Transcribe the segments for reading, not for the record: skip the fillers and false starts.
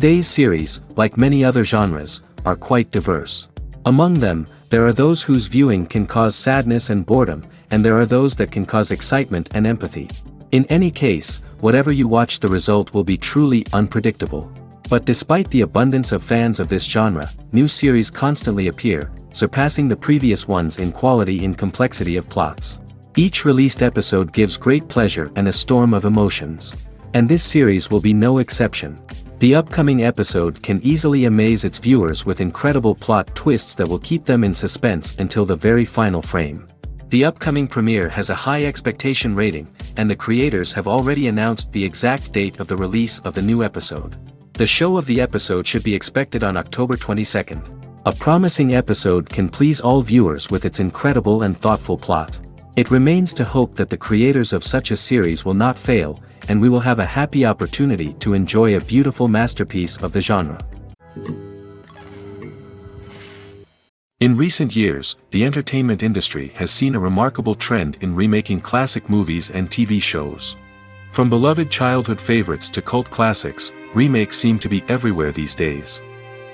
Today's series, like many other genres, are quite diverse. Among them, there are those whose viewing can cause sadness and boredom, and there are those that can cause excitement and empathy. In any case, whatever you watch, the result will be truly unpredictable. But despite the abundance of fans of this genre, new series constantly appear, surpassing the previous ones in quality and complexity of plots. Each released episode gives great pleasure and a storm of emotions. And this series will be no exception. The upcoming episode can easily amaze its viewers with incredible plot twists that will keep them in suspense until the very final frame. The upcoming premiere has a high expectation rating, and the creators have already announced the exact date of the release of the new episode. The show of the episode should be expected on October 22nd. A promising episode can please all viewers with its incredible and thoughtful plot. It remains to hope that the creators of such a series will not fail, and we will have a happy opportunity to enjoy a beautiful masterpiece of the genre. In recent years, the entertainment industry has seen a remarkable trend in remaking classic movies and TV shows. From beloved childhood favorites to cult classics, remakes seem to be everywhere these days.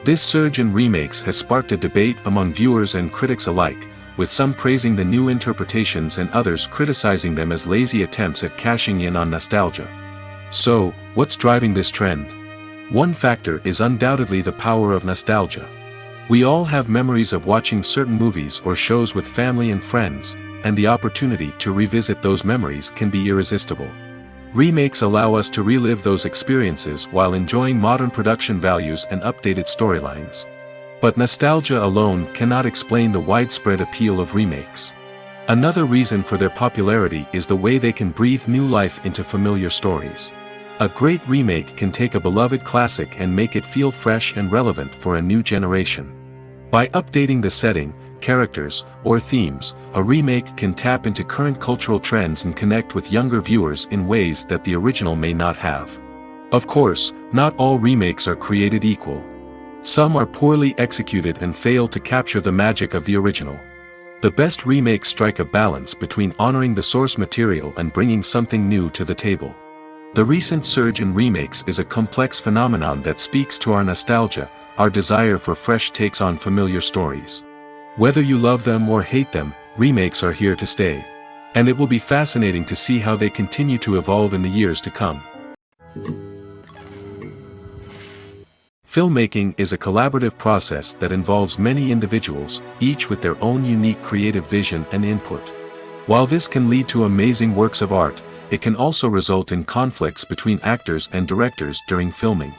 This surge in remakes has sparked a debate among viewers and critics alike, with some praising the new interpretations and others criticizing them as lazy attempts at cashing in on nostalgia. So, what's driving this trend? One factor is undoubtedly the power of nostalgia. We all have memories of watching certain movies or shows with family and friends, and the opportunity to revisit those memories can be irresistible. Remakes allow us to relive those experiences while enjoying modern production values and updated storylines. But nostalgia alone cannot explain the widespread appeal of remakes. Another reason for their popularity is the way they can breathe new life into familiar stories. A great remake can take a beloved classic and make it feel fresh and relevant for a new generation. By updating the setting, characters, or themes, a remake can tap into current cultural trends and connect with younger viewers in ways that the original may not have. Of course, not all remakes are created equal. Some are poorly executed and fail to capture the magic of the original. The best remakes strike a balance between honoring the source material and bringing something new to the table. The recent surge in remakes is a complex phenomenon that speaks to our nostalgia, our desire for fresh takes on familiar stories. Whether you love them or hate them, remakes are here to stay. And it will be fascinating to see how they continue to evolve in the years to come. Filmmaking is a collaborative process that involves many individuals, each with their own unique creative vision and input. While this can lead to amazing works of art, it can also result in conflicts between actors and directors during filming.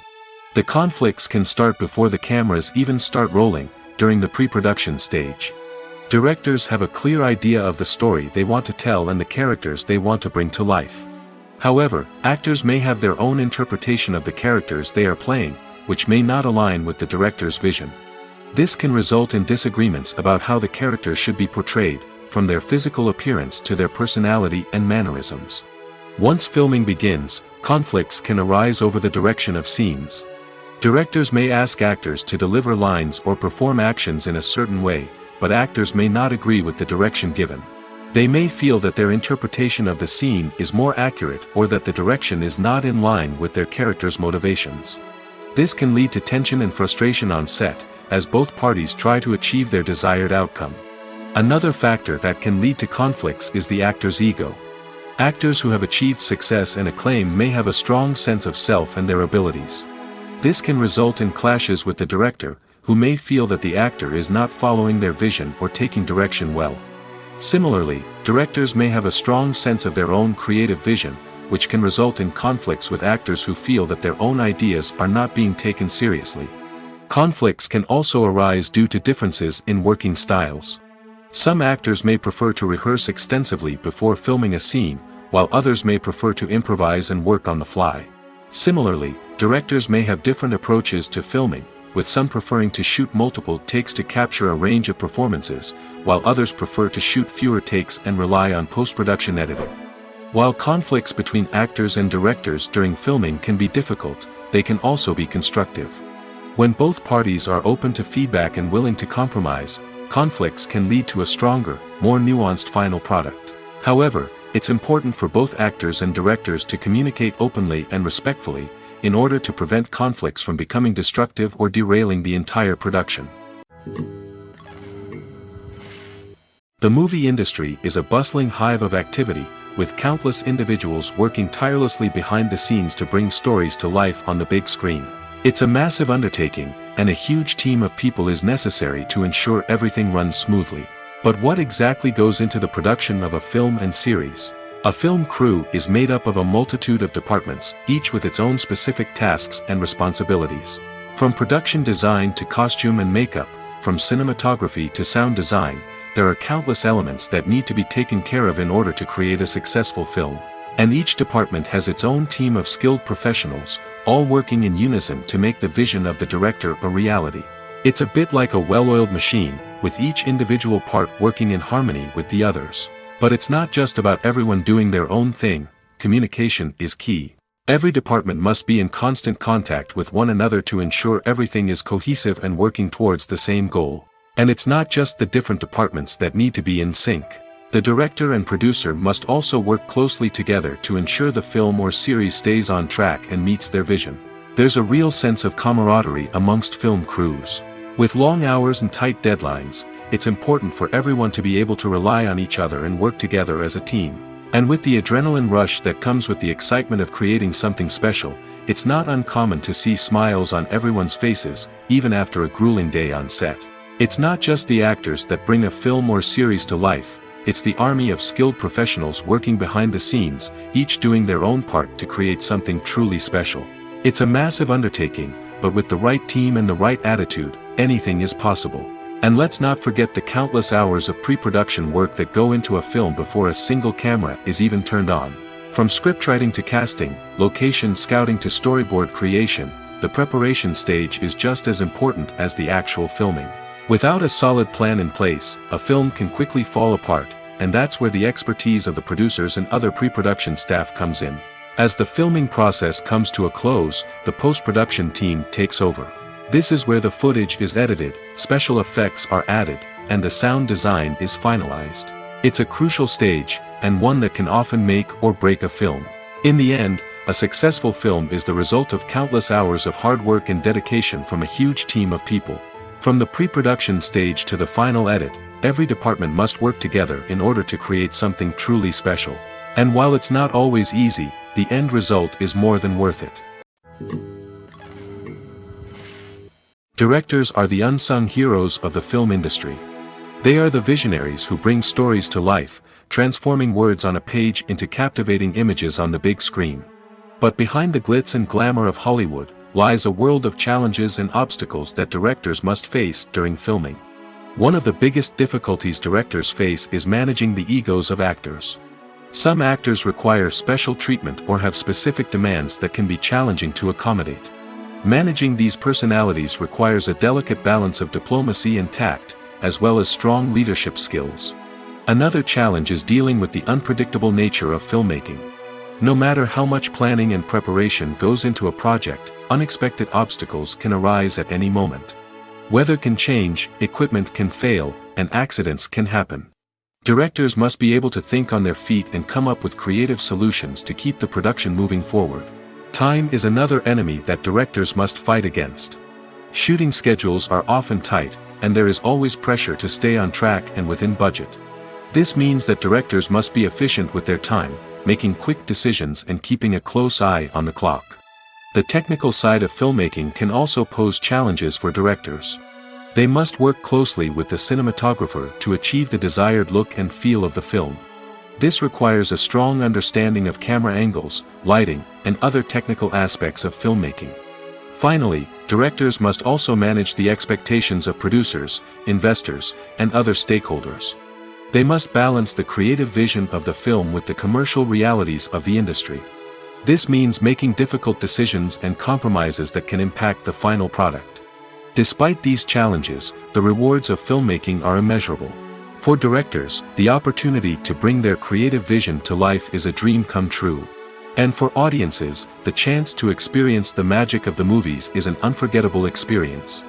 The conflicts can start before the cameras even start rolling, during the pre-production stage. Directors have a clear idea of the story they want to tell and the characters they want to bring to life. However, actors may have their own interpretation of the characters they are playing, which may not align with the director's vision. This can result in disagreements about how the characters should be portrayed, from their physical appearance to their personality and mannerisms. Once filming begins, conflicts can arise over the direction of scenes. Directors may ask actors to deliver lines or perform actions in a certain way, but actors may not agree with the direction given. They may feel that their interpretation of the scene is more accurate or that the direction is not in line with their character's motivations. This can lead to tension and frustration on set, as both parties try to achieve their desired outcome. Another factor that can lead to conflicts is the actor's ego. Actors who have achieved success and acclaim may have a strong sense of self and their abilities. This can result in clashes with the director, who may feel that the actor is not following their vision or taking direction well. Similarly, directors may have a strong sense of their own creative vision, which can result in conflicts with actors who feel that their own ideas are not being taken seriously. Conflicts can also arise due to differences in working styles. Some actors may prefer to rehearse extensively before filming a scene, while others may prefer to improvise and work on the fly. Similarly, directors may have different approaches to filming, with some preferring to shoot multiple takes to capture a range of performances, while others prefer to shoot fewer takes and rely on post-production editing. While conflicts between actors and directors during filming can be difficult, they can also be constructive. When both parties are open to feedback and willing to compromise, conflicts can lead to a stronger, more nuanced final product. However, it's important for both actors and directors to communicate openly and respectfully, in order to prevent conflicts from becoming destructive or derailing the entire production. The movie industry is a bustling hive of activity, with countless individuals working tirelessly behind the scenes to bring stories to life on the big screen. It's a massive undertaking, and a huge team of people is necessary to ensure everything runs smoothly. But what exactly goes into the production of a film and series? A film crew is made up of a multitude of departments, each with its own specific tasks and responsibilities. From production design to costume and makeup, from cinematography to sound design, there are countless elements that need to be taken care of in order to create a successful film. And each department has its own team of skilled professionals, all working in unison to make the vision of the director a reality. It's a bit like a well-oiled machine, with each individual part working in harmony with the others. But it's not just about everyone doing their own thing. Communication is key. Every department must be in constant contact with one another to ensure everything is cohesive and working towards the same goal. And it's not just the different departments that need to be in sync. The director and producer must also work closely together to ensure the film or series stays on track and meets their vision. There's a real sense of camaraderie amongst film crews. With long hours and tight deadlines, it's important for everyone to be able to rely on each other and work together as a team. And with the adrenaline rush that comes with the excitement of creating something special, it's not uncommon to see smiles on everyone's faces, even after a grueling day on set. It's not just the actors that bring a film or series to life, it's the army of skilled professionals working behind the scenes, each doing their own part to create something truly special. It's a massive undertaking, but with the right team and the right attitude, anything is possible. And let's not forget the countless hours of pre-production work that go into a film before a single camera is even turned on. From scriptwriting to casting, location scouting to storyboard creation, the preparation stage is just as important as the actual filming. Without a solid plan in place, a film can quickly fall apart, and that's where the expertise of the producers and other pre-production staff comes in. As the filming process comes to a close, the post-production team takes over. This is where the footage is edited, special effects are added, and the sound design is finalized. It's a crucial stage, and one that can often make or break a film. In the end, a successful film is the result of countless hours of hard work and dedication from a huge team of people. From the pre-production stage to the final edit, every department must work together in order to create something truly special. And while it's not always easy, the end result is more than worth it. Directors are the unsung heroes of the film industry. They are the visionaries who bring stories to life, transforming words on a page into captivating images on the big screen. But behind the glitz and glamour of Hollywood, lies a world of challenges and obstacles that directors must face during filming. One of the biggest difficulties directors face is managing the egos of actors. Some actors require special treatment or have specific demands that can be challenging to accommodate. Managing these personalities requires a delicate balance of diplomacy and tact, as well as strong leadership skills. Another challenge is dealing with the unpredictable nature of filmmaking. No matter how much planning and preparation goes into a project, unexpected obstacles can arise at any moment. Weather can change, equipment can fail, and accidents can happen. Directors must be able to think on their feet and come up with creative solutions to keep the production moving forward. Time is another enemy that directors must fight against. Shooting schedules are often tight, and there is always pressure to stay on track and within budget. This means that directors must be efficient with their time, making quick decisions and keeping a close eye on the clock. The technical side of filmmaking can also pose challenges for directors. They must work closely with the cinematographer to achieve the desired look and feel of the film. This requires a strong understanding of camera angles, lighting, and other technical aspects of filmmaking. Finally, directors must also manage the expectations of producers, investors, and other stakeholders. They must balance the creative vision of the film with the commercial realities of the industry. This means making difficult decisions and compromises that can impact the final product. Despite these challenges, the rewards of filmmaking are immeasurable. For directors, the opportunity to bring their creative vision to life is a dream come true. And for audiences, the chance to experience the magic of the movies is an unforgettable experience.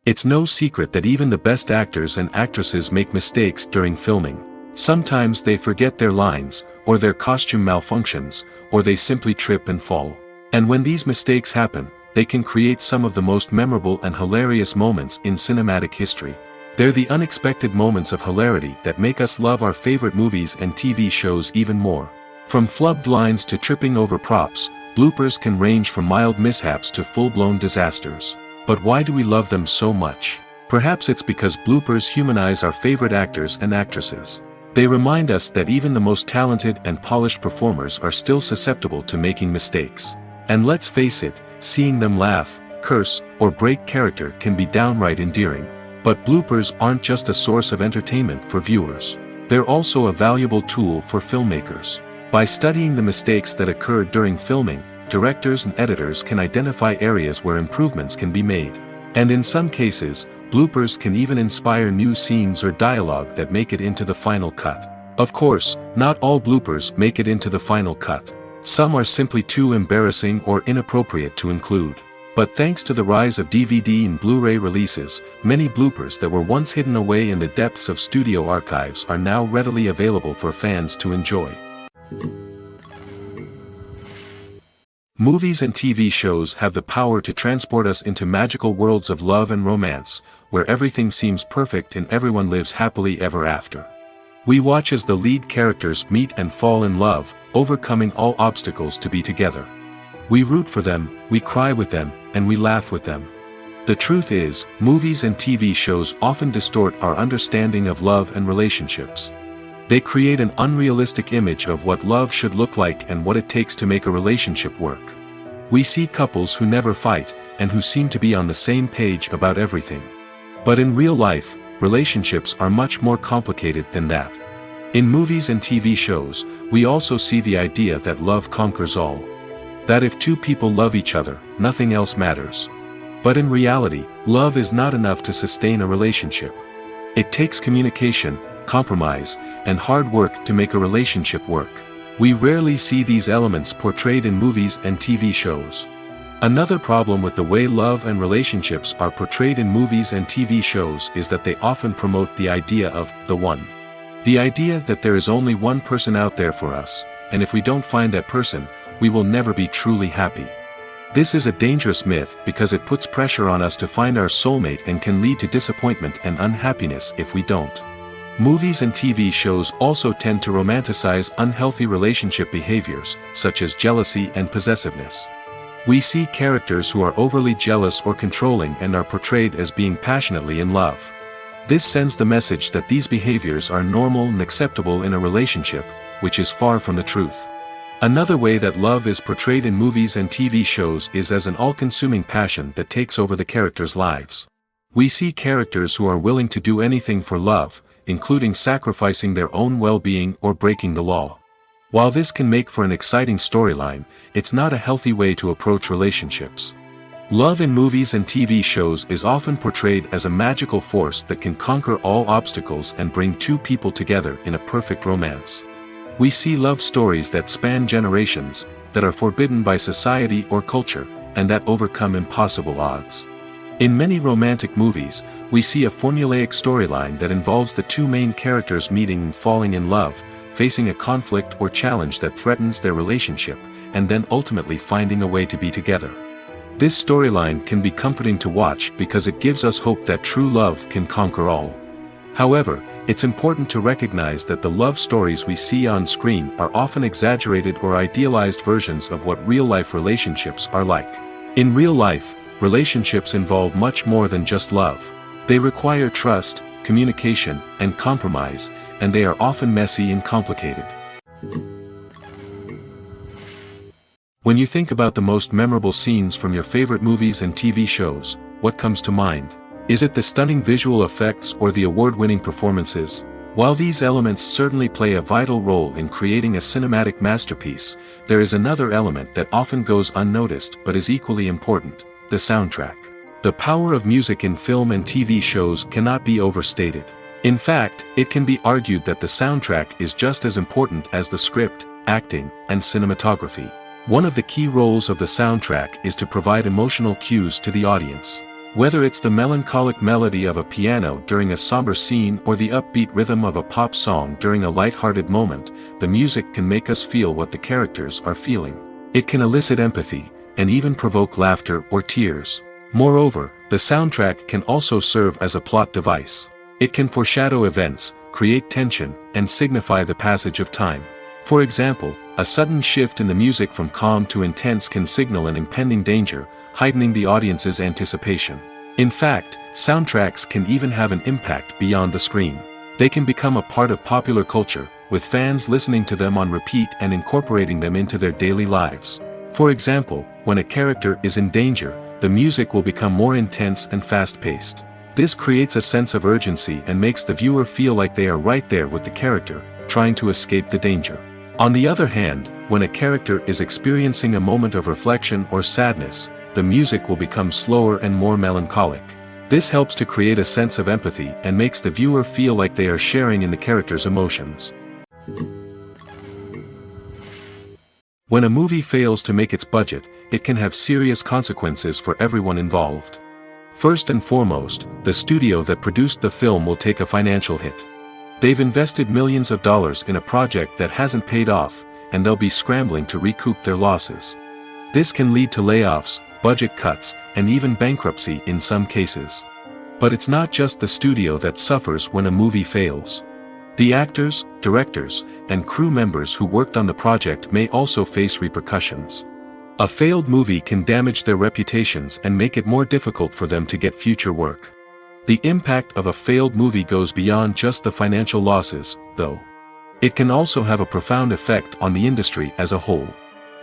It's no secret that even the best actors and actresses make mistakes during filming. Sometimes they forget their lines, or their costume malfunctions, or they simply trip and fall. And when these mistakes happen, they can create some of the most memorable and hilarious moments in cinematic history. They're the unexpected moments of hilarity that make us love our favorite movies and TV shows even more. From flubbed lines to tripping over props, bloopers can range from mild mishaps to full-blown disasters. But why do we love them so much? Perhaps it's because bloopers humanize our favorite actors and actresses. They remind us that even the most talented and polished performers are still susceptible to making mistakes. And let's face it, seeing them laugh, curse, or break character can be downright endearing. But bloopers aren't just a source of entertainment for viewers. They're also a valuable tool for filmmakers. By studying the mistakes that occurred during filming, directors and editors can identify areas where improvements can be made. And in some cases, bloopers can even inspire new scenes or dialogue that make it into the final cut. Of course, not all bloopers make it into the final cut. Some are simply too embarrassing or inappropriate to include. But thanks to the rise of DVD and Blu-ray releases, many bloopers that were once hidden away in the depths of studio archives are now readily available for fans to enjoy. Movies and TV shows have the power to transport us into magical worlds of love and romance, where everything seems perfect and everyone lives happily ever after. We watch as the lead characters meet and fall in love, overcoming all obstacles to be together. We root for them, we cry with them, and we laugh with them. The truth is, movies and TV shows often distort our understanding of love and relationships. They create an unrealistic image of what love should look like and what it takes to make a relationship work. We see couples who never fight, and who seem to be on the same page about everything. But in real life, relationships are much more complicated than that. In movies and TV shows, we also see the idea that love conquers all. That if two people love each other, nothing else matters. But in reality, love is not enough to sustain a relationship. It takes communication, compromise, and hard work to make a relationship work. We rarely see these elements portrayed in movies and TV shows. Another problem with the way love and relationships are portrayed in movies and TV shows is that they often promote the idea of the one. The idea that there is only one person out there for us, and if we don't find that person, we will never be truly happy. This is a dangerous myth because it puts pressure on us to find our soulmate and can lead to disappointment and unhappiness if we don't. Movies and TV shows also tend to romanticize unhealthy relationship behaviors, such as jealousy and possessiveness. We see characters who are overly jealous or controlling and are portrayed as being passionately in love. This sends the message that these behaviors are normal and acceptable in a relationship, which is far from the truth. Another way that love is portrayed in movies and TV shows is as an all-consuming passion that takes over the characters' lives. We see characters who are willing to do anything for love, including sacrificing their own well-being or breaking the law. While this can make for an exciting storyline, it's not a healthy way to approach relationships. Love in movies and TV shows is often portrayed as a magical force that can conquer all obstacles and bring two people together in a perfect romance. We see love stories that span generations, that are forbidden by society or culture, and that overcome impossible odds. In many romantic movies, we see a formulaic storyline that involves the two main characters meeting and falling in love, facing a conflict or challenge that threatens their relationship, and then ultimately finding a way to be together. This storyline can be comforting to watch because it gives us hope that true love can conquer all. However, it's important to recognize that the love stories we see on screen are often exaggerated or idealized versions of what real-life relationships are like. In real life, relationships involve much more than just love. They require trust, communication, and compromise, and they are often messy and complicated. When you think about the most memorable scenes from your favorite movies and TV shows, what comes to mind? Is it the stunning visual effects or the award-winning performances? While these elements certainly play a vital role in creating a cinematic masterpiece, there is another element that often goes unnoticed but is equally important: the soundtrack. The power of music in film and TV shows cannot be overstated. In fact, it can be argued that the soundtrack is just as important as the script, acting, and cinematography. One of the key roles of the soundtrack is to provide emotional cues to the audience. Whether it's the melancholic melody of a piano during a somber scene or the upbeat rhythm of a pop song during a light-hearted moment, the music can make us feel what the characters are feeling. It can elicit empathy, and even provoke laughter or tears. Moreover, the soundtrack can also serve as a plot device. It can foreshadow events, create tension, and signify the passage of time. For example, a sudden shift in the music from calm to intense can signal an impending danger, heightening the audience's anticipation. In fact, soundtracks can even have an impact beyond the screen. They can become a part of popular culture, with fans listening to them on repeat and incorporating them into their daily lives. For example, when a character is in danger, the music will become more intense and fast-paced. This creates a sense of urgency and makes the viewer feel like they are right there with the character, trying to escape the danger. On the other hand, when a character is experiencing a moment of reflection or sadness, the music will become slower and more melancholic. This helps to create a sense of empathy and makes the viewer feel like they are sharing in the character's emotions. When a movie fails to make its budget, it can have serious consequences for everyone involved. First and foremost, the studio that produced the film will take a financial hit. They've invested millions of dollars in a project that hasn't paid off, and they'll be scrambling to recoup their losses. This can lead to layoffs, budget cuts, and even bankruptcy in some cases. But it's not just the studio that suffers when a movie fails. The actors, directors, and crew members who worked on the project may also face repercussions. A failed movie can damage their reputations and make it more difficult for them to get future work. The impact of a failed movie goes beyond just the financial losses, though. It can also have a profound effect on the industry as a whole.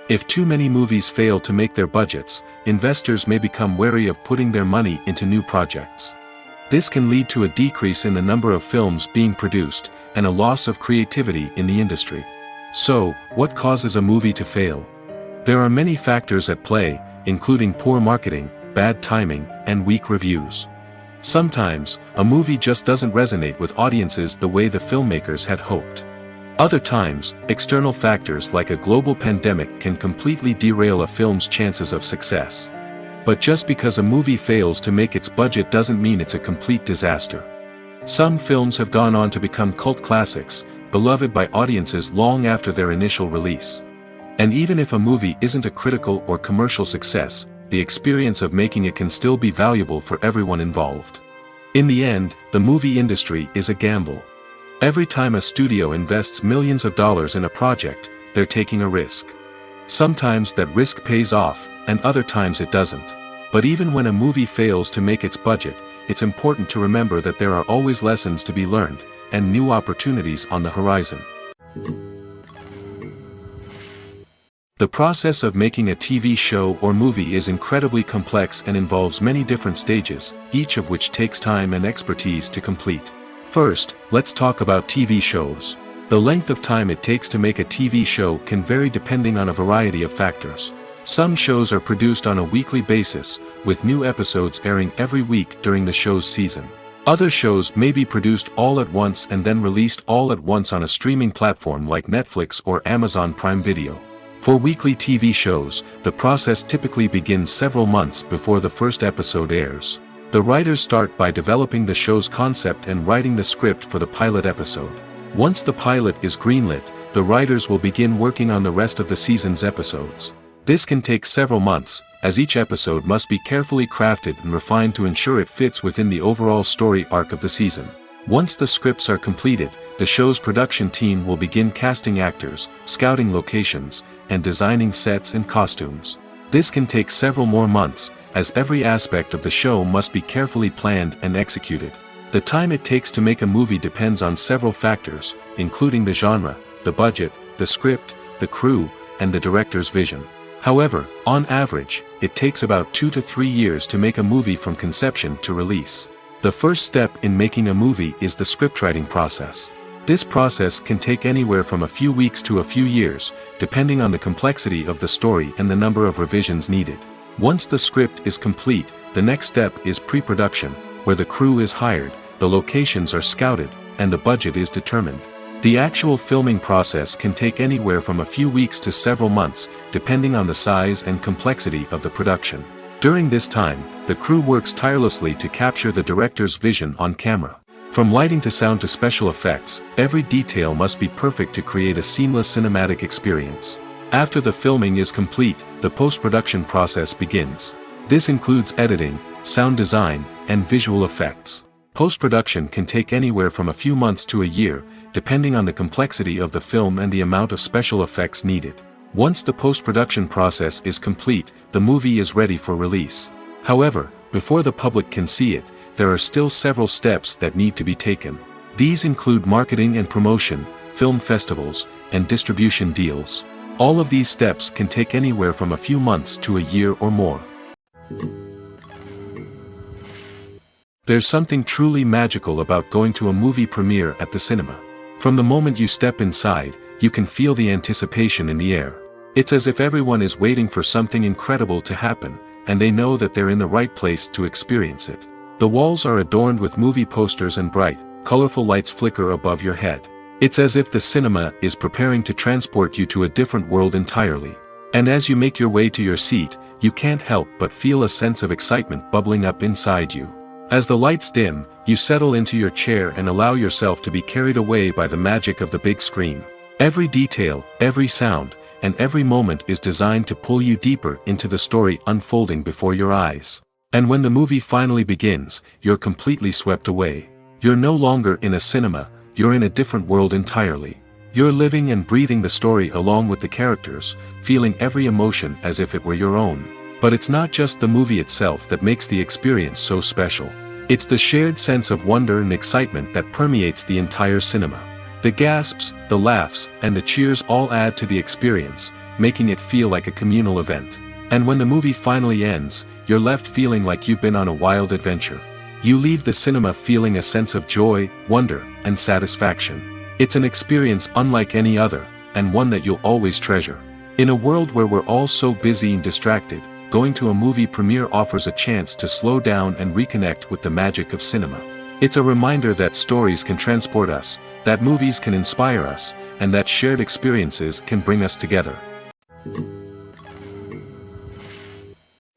If too many movies fail to make their budgets, investors may become wary of putting their money into new projects. This can lead to a decrease in the number of films being produced, and a loss of creativity in the industry. So, what causes a movie to fail? There are many factors at play, including poor marketing, bad timing, and weak reviews. Sometimes, a movie just doesn't resonate with audiences the way the filmmakers had hoped. Other times, external factors like a global pandemic can completely derail a film's chances of success. But just because a movie fails to make its budget doesn't mean it's a complete disaster. Some films have gone on to become cult classics, beloved by audiences long after their initial release. And even if a movie isn't a critical or commercial success, the experience of making it can still be valuable for everyone involved. In the end, the movie industry is a gamble. Every time a studio invests millions of dollars in a project, they're taking a risk. Sometimes that risk pays off, and other times it doesn't. But even when a movie fails to make its budget, it's important to remember that there are always lessons to be learned, and new opportunities on the horizon. The process of making a TV show or movie is incredibly complex and involves many different stages, each of which takes time and expertise to complete. First, let's talk about TV shows. The length of time it takes to make a TV show can vary depending on a variety of factors. Some shows are produced on a weekly basis, with new episodes airing every week during the show's season. Other shows may be produced all at once and then released all at once on a streaming platform like Netflix or Amazon Prime Video. For weekly TV shows, the process typically begins several months before the first episode airs. The writers start by developing the show's concept and writing the script for the pilot episode. Once the pilot is greenlit, the writers will begin working on the rest of the season's episodes. This can take several months, as each episode must be carefully crafted and refined to ensure it fits within the overall story arc of the season. Once the scripts are completed, the show's production team will begin casting actors, scouting locations, and designing sets and costumes. This can take several more months, as every aspect of the show must be carefully planned and executed. The time it takes to make a movie depends on several factors, including the genre, the budget, the script, the crew, and the director's vision. However, on average, it takes about 2 to 3 years to make a movie from conception to release. The first step in making a movie is the scriptwriting process. This process can take anywhere from a few weeks to a few years, depending on the complexity of the story and the number of revisions needed. Once the script is complete, the next step is pre-production, where the crew is hired, the locations are scouted, and the budget is determined. The actual filming process can take anywhere from a few weeks to several months, depending on the size and complexity of the production. During this time, the crew works tirelessly to capture the director's vision on camera. From lighting to sound to special effects, every detail must be perfect to create a seamless cinematic experience. After the filming is complete, the post-production process begins. This includes editing, sound design, and visual effects. Post-production can take anywhere from a few months to a year, depending on the complexity of the film and the amount of special effects needed. Once the post-production process is complete, the movie is ready for release. However, before the public can see it, there are still several steps that need to be taken. These include marketing and promotion, film festivals, and distribution deals. All of these steps can take anywhere from a few months to a year or more. There's something truly magical about going to a movie premiere at the cinema. From the moment you step inside, you can feel the anticipation in the air. It's as if everyone is waiting for something incredible to happen, and they know that they're in the right place to experience it. The walls are adorned with movie posters and bright, colorful lights flicker above your head. It's as if the cinema is preparing to transport you to a different world entirely. And as you make your way to your seat, you can't help but feel a sense of excitement bubbling up inside you. As the lights dim, you settle into your chair and allow yourself to be carried away by the magic of the big screen. Every detail, every sound, and every moment is designed to pull you deeper into the story unfolding before your eyes. And when the movie finally begins, you're completely swept away. You're no longer in a cinema, you're in a different world entirely. You're living and breathing the story along with the characters, feeling every emotion as if it were your own. But it's not just the movie itself that makes the experience so special. It's the shared sense of wonder and excitement that permeates the entire cinema. The gasps, the laughs, and the cheers all add to the experience, making it feel like a communal event. And when the movie finally ends, you're left feeling like you've been on a wild adventure. You leave the cinema feeling a sense of joy, wonder, and satisfaction. It's an experience unlike any other, and one that you'll always treasure. In a world where we're all so busy and distracted, going to a movie premiere offers a chance to slow down and reconnect with the magic of cinema. It's a reminder that stories can transport us, that movies can inspire us, and that shared experiences can bring us together.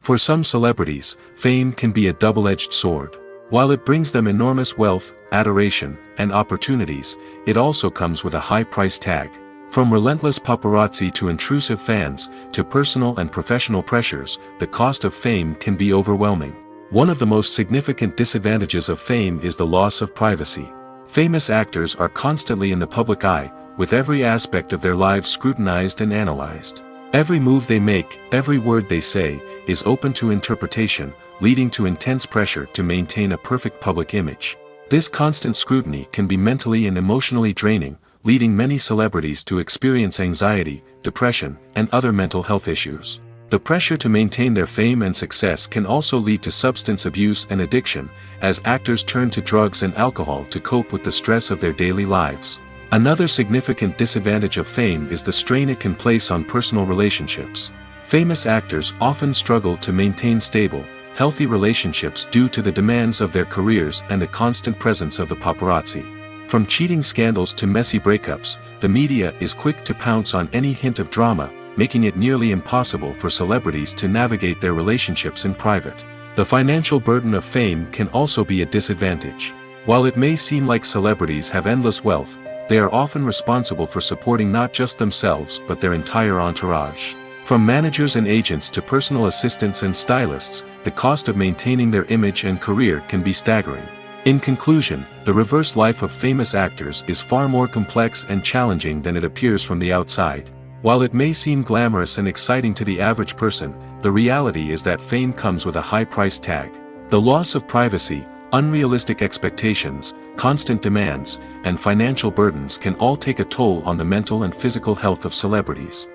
For some celebrities, fame can be a double-edged sword. While it brings them enormous wealth, adoration, and opportunities, it also comes with a high price tag. From relentless paparazzi to intrusive fans, to personal and professional pressures, the cost of fame can be overwhelming. One of the most significant disadvantages of fame is the loss of privacy. Famous actors are constantly in the public eye, with every aspect of their lives scrutinized and analyzed. Every move they make, every word they say, is open to interpretation, leading to intense pressure to maintain a perfect public image. This constant scrutiny can be mentally and emotionally draining, leading many celebrities to experience anxiety, depression, and other mental health issues. The pressure to maintain their fame and success can also lead to substance abuse and addiction, as actors turn to drugs and alcohol to cope with the stress of their daily lives. Another significant disadvantage of fame is the strain it can place on personal relationships. Famous actors often struggle to maintain stable, healthy relationships due to the demands of their careers and the constant presence of the paparazzi. From cheating scandals to messy breakups, the media is quick to pounce on any hint of drama, making it nearly impossible for celebrities to navigate their relationships in private. The financial burden of fame can also be a disadvantage. While it may seem like celebrities have endless wealth, they are often responsible for supporting not just themselves but their entire entourage. From managers and agents to personal assistants and stylists, the cost of maintaining their image and career can be staggering. In conclusion, the reverse life of famous actors is far more complex and challenging than it appears from the outside. While it may seem glamorous and exciting to the average person, the reality is that fame comes with a high price tag. The loss of privacy, unrealistic expectations, constant demands, and financial burdens can all take a toll on the mental and physical health of celebrities.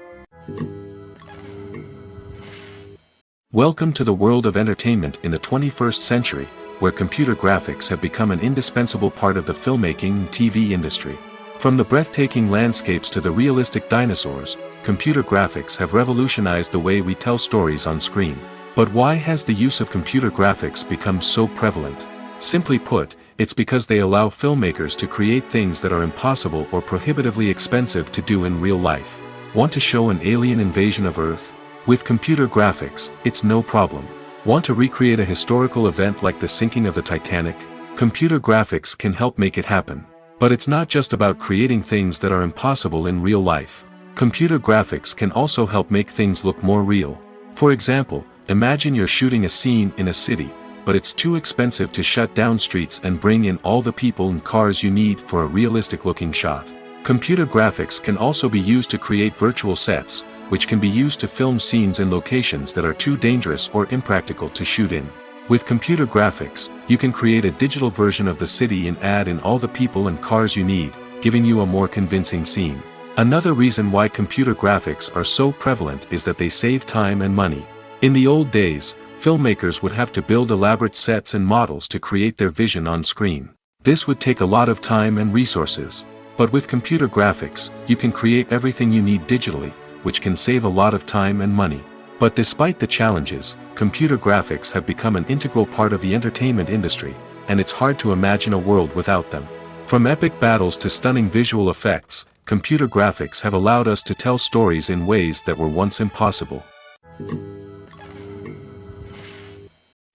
Welcome to the world of entertainment in the 21st century, where computer graphics have become an indispensable part of the filmmaking and TV industry. From the breathtaking landscapes to the realistic dinosaurs, computer graphics have revolutionized the way we tell stories on screen. But why has the use of computer graphics become so prevalent? Simply put, it's because they allow filmmakers to create things that are impossible or prohibitively expensive to do in real life. Want to show an alien invasion of Earth? With computer graphics, it's no problem. Want to recreate a historical event like the sinking of the Titanic? Computer graphics can help make it happen. But it's not just about creating things that are impossible in real life. Computer graphics can also help make things look more real. For example, imagine you're shooting a scene in a city, but it's too expensive to shut down streets and bring in all the people and cars you need for a realistic-looking shot. Computer graphics can also be used to create virtual sets, which can be used to film scenes in locations that are too dangerous or impractical to shoot in. With computer graphics, you can create a digital version of the city and add in all the people and cars you need, giving you a more convincing scene. Another reason why computer graphics are so prevalent is that they save time and money. In the old days, filmmakers would have to build elaborate sets and models to create their vision on screen. This would take a lot of time and resources. But with computer graphics, you can create everything you need digitally, which can save a lot of time and money. But despite the challenges, computer graphics have become an integral part of the entertainment industry, and it's hard to imagine a world without them. From epic battles to stunning visual effects, computer graphics have allowed us to tell stories in ways that were once impossible.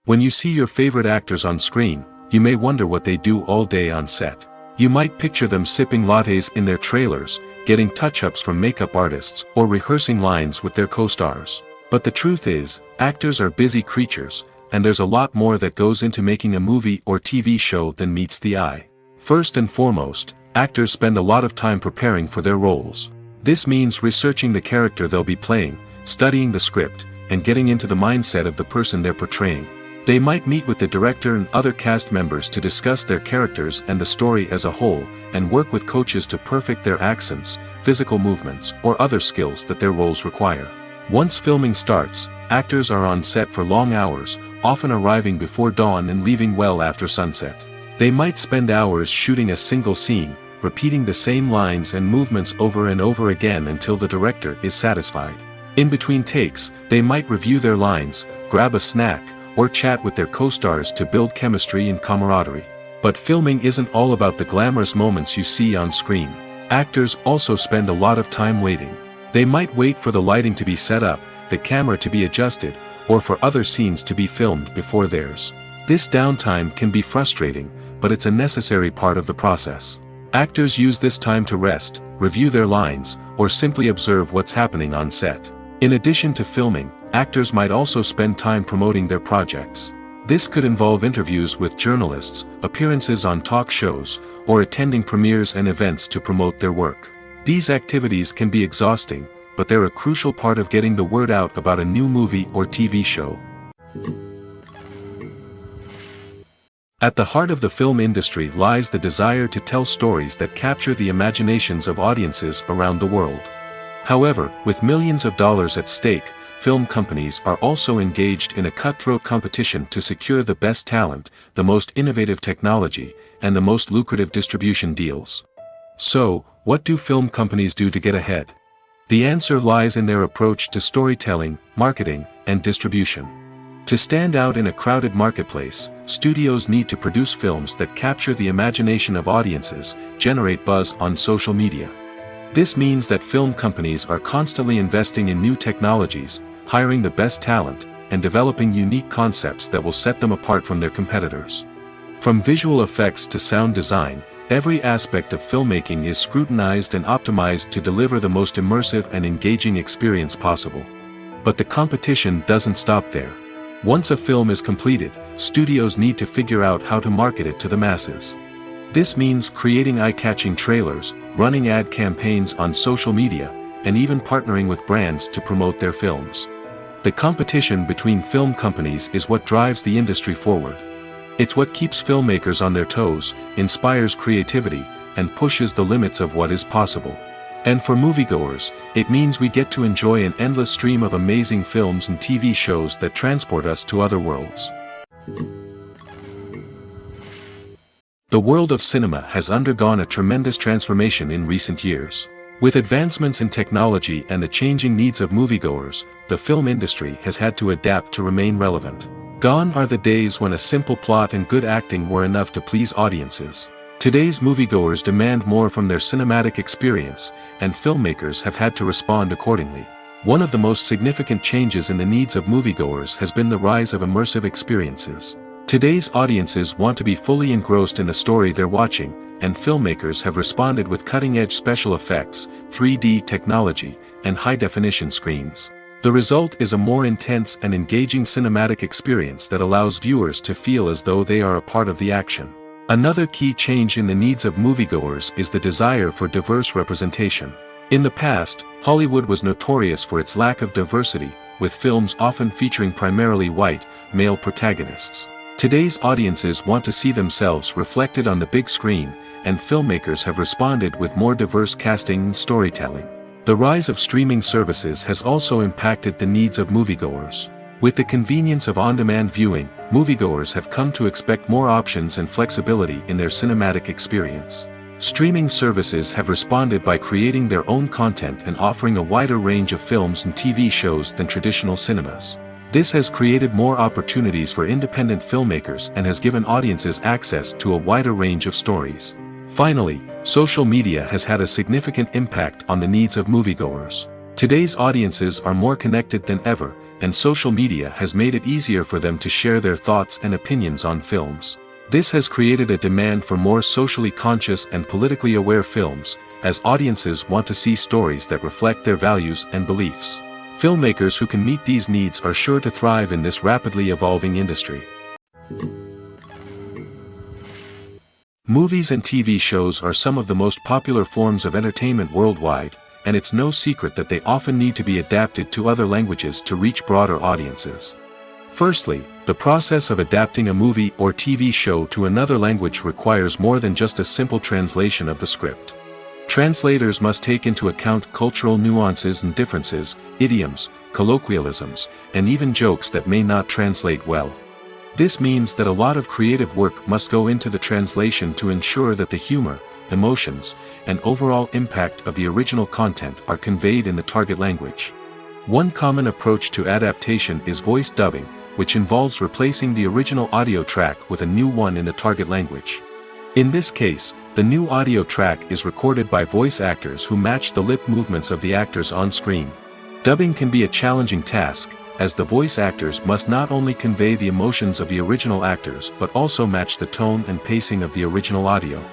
When you see your favorite actors on screen, you may wonder what they do all day on set. You might picture them sipping lattes in their trailers, getting touch-ups from makeup artists, or rehearsing lines with their co-stars. But the truth is, actors are busy creatures, and there's a lot more that goes into making a movie or TV show than meets the eye. First and foremost, actors spend a lot of time preparing for their roles. This means researching the character they'll be playing, studying the script, and getting into the mindset of the person they're portraying. They might meet with the director and other cast members to discuss their characters and the story as a whole, and work with coaches to perfect their accents, physical movements, or other skills that their roles require. Once filming starts, actors are on set for long hours, often arriving before dawn and leaving well after sunset. They might spend hours shooting a single scene, repeating the same lines and movements over and over again until the director is satisfied. In between takes, they might review their lines, grab a snack, or chat with their co-stars to build chemistry and camaraderie. But filming isn't all about the glamorous moments you see on screen. Actors also spend a lot of time waiting. They might wait for the lighting to be set up, the camera to be adjusted, or for other scenes to be filmed before theirs. This downtime can be frustrating, but it's a necessary part of the process. Actors use this time to rest, review their lines, or simply observe what's happening on set. In addition to filming, actors might also spend time promoting their projects. This could involve interviews with journalists, appearances on talk shows, or attending premieres and events to promote their work. These activities can be exhausting, but they're a crucial part of getting the word out about a new movie or TV show. At the heart of the film industry lies the desire to tell stories that capture the imaginations of audiences around the world. However, with millions of dollars at stake, film companies are also engaged in a cutthroat competition to secure the best talent, the most innovative technology, and the most lucrative distribution deals. So, what do film companies do to get ahead? The answer lies in their approach to storytelling, marketing, and distribution. To stand out in a crowded marketplace, studios need to produce films that capture the imagination of audiences, generate buzz on social media. This means that film companies are constantly investing in new technologies, hiring the best talent, and developing unique concepts that will set them apart from their competitors. From visual effects to sound design, every aspect of filmmaking is scrutinized and optimized to deliver the most immersive and engaging experience possible. But the competition doesn't stop there. Once a film is completed, studios need to figure out how to market it to the masses. This means creating eye-catching trailers, running ad campaigns on social media, and even partnering with brands to promote their films. The competition between film companies is what drives the industry forward. It's what keeps filmmakers on their toes, inspires creativity, and pushes the limits of what is possible. And for moviegoers, it means we get to enjoy an endless stream of amazing films and TV shows that transport us to other worlds. The world of cinema has undergone a tremendous transformation in recent years. With advancements in technology and the changing needs of moviegoers, the film industry has had to adapt to remain relevant. Gone are the days when a simple plot and good acting were enough to please audiences. Today's moviegoers demand more from their cinematic experience, and filmmakers have had to respond accordingly. One of the most significant changes in the needs of moviegoers has been the rise of immersive experiences. Today's audiences want to be fully engrossed in the story they're watching, and filmmakers have responded with cutting-edge special effects, 3D technology, and high-definition screens. The result is a more intense and engaging cinematic experience that allows viewers to feel as though they are a part of the action. Another key change in the needs of moviegoers is the desire for diverse representation. In the past, Hollywood was notorious for its lack of diversity, with films often featuring primarily white, male protagonists. Today's audiences want to see themselves reflected on the big screen, and filmmakers have responded with more diverse casting and storytelling. The rise of streaming services has also impacted the needs of moviegoers. With the convenience of on-demand viewing, moviegoers have come to expect more options and flexibility in their cinematic experience. Streaming services have responded by creating their own content and offering a wider range of films and TV shows than traditional cinemas. This has created more opportunities for independent filmmakers and has given audiences access to a wider range of stories. Finally, social media has had a significant impact on the needs of moviegoers. Today's audiences are more connected than ever, and social media has made it easier for them to share their thoughts and opinions on films. This has created a demand for more socially conscious and politically aware films, as audiences want to see stories that reflect their values and beliefs. Filmmakers who can meet these needs are sure to thrive in this rapidly evolving industry. Movies and TV shows are some of the most popular forms of entertainment worldwide, and it's no secret that they often need to be adapted to other languages to reach broader audiences. Firstly, the process of adapting a movie or TV show to another language requires more than just a simple translation of the script. Translators must take into account cultural nuances and differences, idioms, colloquialisms, and even jokes that may not translate well. This means that a lot of creative work must go into the translation to ensure that the humor, emotions, and overall impact of the original content are conveyed in the target language. One common approach to adaptation is voice dubbing, which involves replacing the original audio track with a new one in the target language. In this case, the new audio track is recorded by voice actors who match the lip movements of the actors on screen. Dubbing can be a challenging task, as the voice actors must not only convey the emotions of the original actors but also match the tone and pacing of the original audio.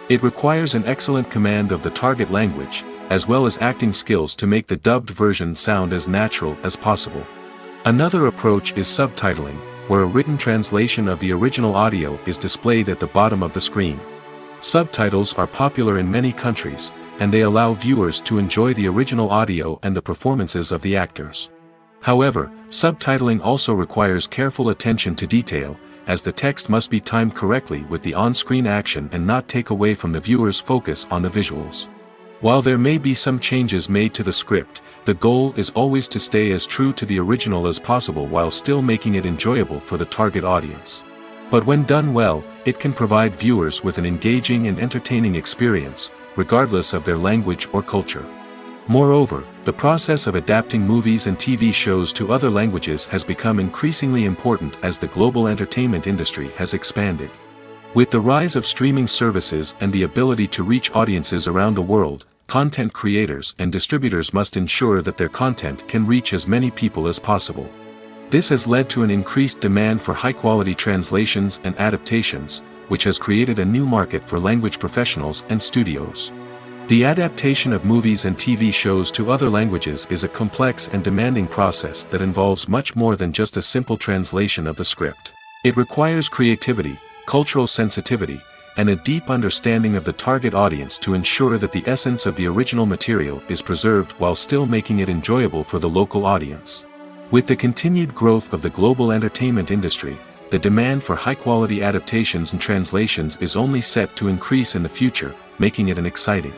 It requires an excellent command of the target language, as well as acting skills to make the dubbed version sound as natural as possible. Another approach is subtitling, where a written translation of the original audio is displayed at the bottom of the screen. Subtitles are popular in many countries, and they allow viewers to enjoy the original audio and the performances of the actors. However, subtitling also requires careful attention to detail, as the text must be timed correctly with the on-screen action and not take away from the viewer's focus on the visuals. While there may be some changes made to the script, the goal is always to stay as true to the original as possible while still making it enjoyable for the target audience. But when done well, it can provide viewers with an engaging and entertaining experience, regardless of their language or culture. Moreover, the process of adapting movies and TV shows to other languages has become increasingly important as the global entertainment industry has expanded. With the rise of streaming services and the ability to reach audiences around the world, content creators and distributors must ensure that their content can reach as many people as possible. This has led to an increased demand for high-quality translations and adaptations, which has created a new market for language professionals and studios. The adaptation of movies and TV shows to other languages is a complex and demanding process that involves much more than just a simple translation of the script. It requires creativity, cultural sensitivity, and a deep understanding of the target audience to ensure that the essence of the original material is preserved while still making it enjoyable for the local audience. With the continued growth of the global entertainment industry, the demand for high-quality adaptations and translations is only set to increase in the future, making it an exciting.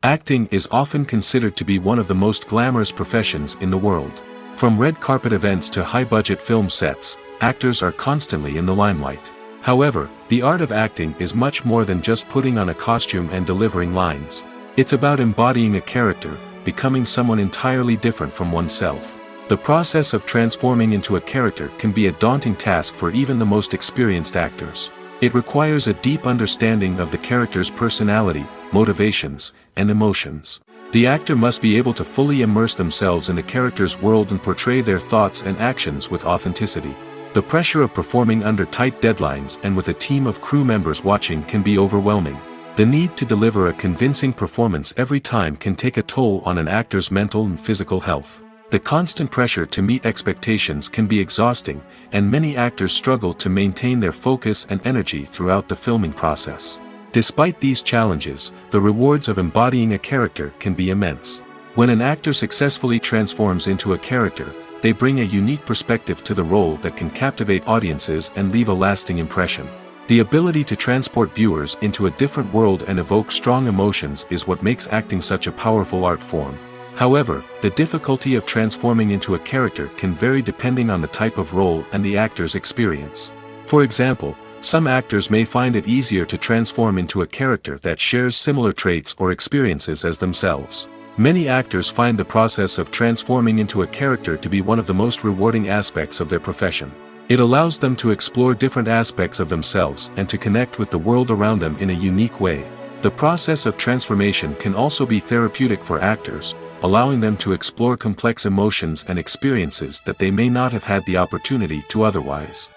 Acting is often considered to be one of the most glamorous professions in the world. From red carpet events to high-budget film sets, actors are constantly in the limelight. However, the art of acting is much more than just putting on a costume and delivering lines. It's about embodying a character, becoming someone entirely different from oneself. The process of transforming into a character can be a daunting task for even the most experienced actors. It requires a deep understanding of the character's personality, motivations, and emotions. The actor must be able to fully immerse themselves in the character's world and portray their thoughts and actions with authenticity. The pressure of performing under tight deadlines and with a team of crew members watching can be overwhelming. The need to deliver a convincing performance every time can take a toll on an actor's mental and physical health. The constant pressure to meet expectations can be exhausting, and many actors struggle to maintain their focus and energy throughout the filming process. Despite these challenges, the rewards of embodying a character can be immense. When an actor successfully transforms into a character, they bring a unique perspective to the role that can captivate audiences and leave a lasting impression. The ability to transport viewers into a different world and evoke strong emotions is what makes acting such a powerful art form. However, the difficulty of transforming into a character can vary depending on the type of role and the actor's experience. For example, some actors may find it easier to transform into a character that shares similar traits or experiences as themselves. Many actors find the process of transforming into a character to be one of the most rewarding aspects of their profession. It allows them to explore different aspects of themselves and to connect with the world around them in a unique way. The process of transformation can also be therapeutic for actors, allowing them to explore complex emotions and experiences that they may not have had the opportunity to otherwise.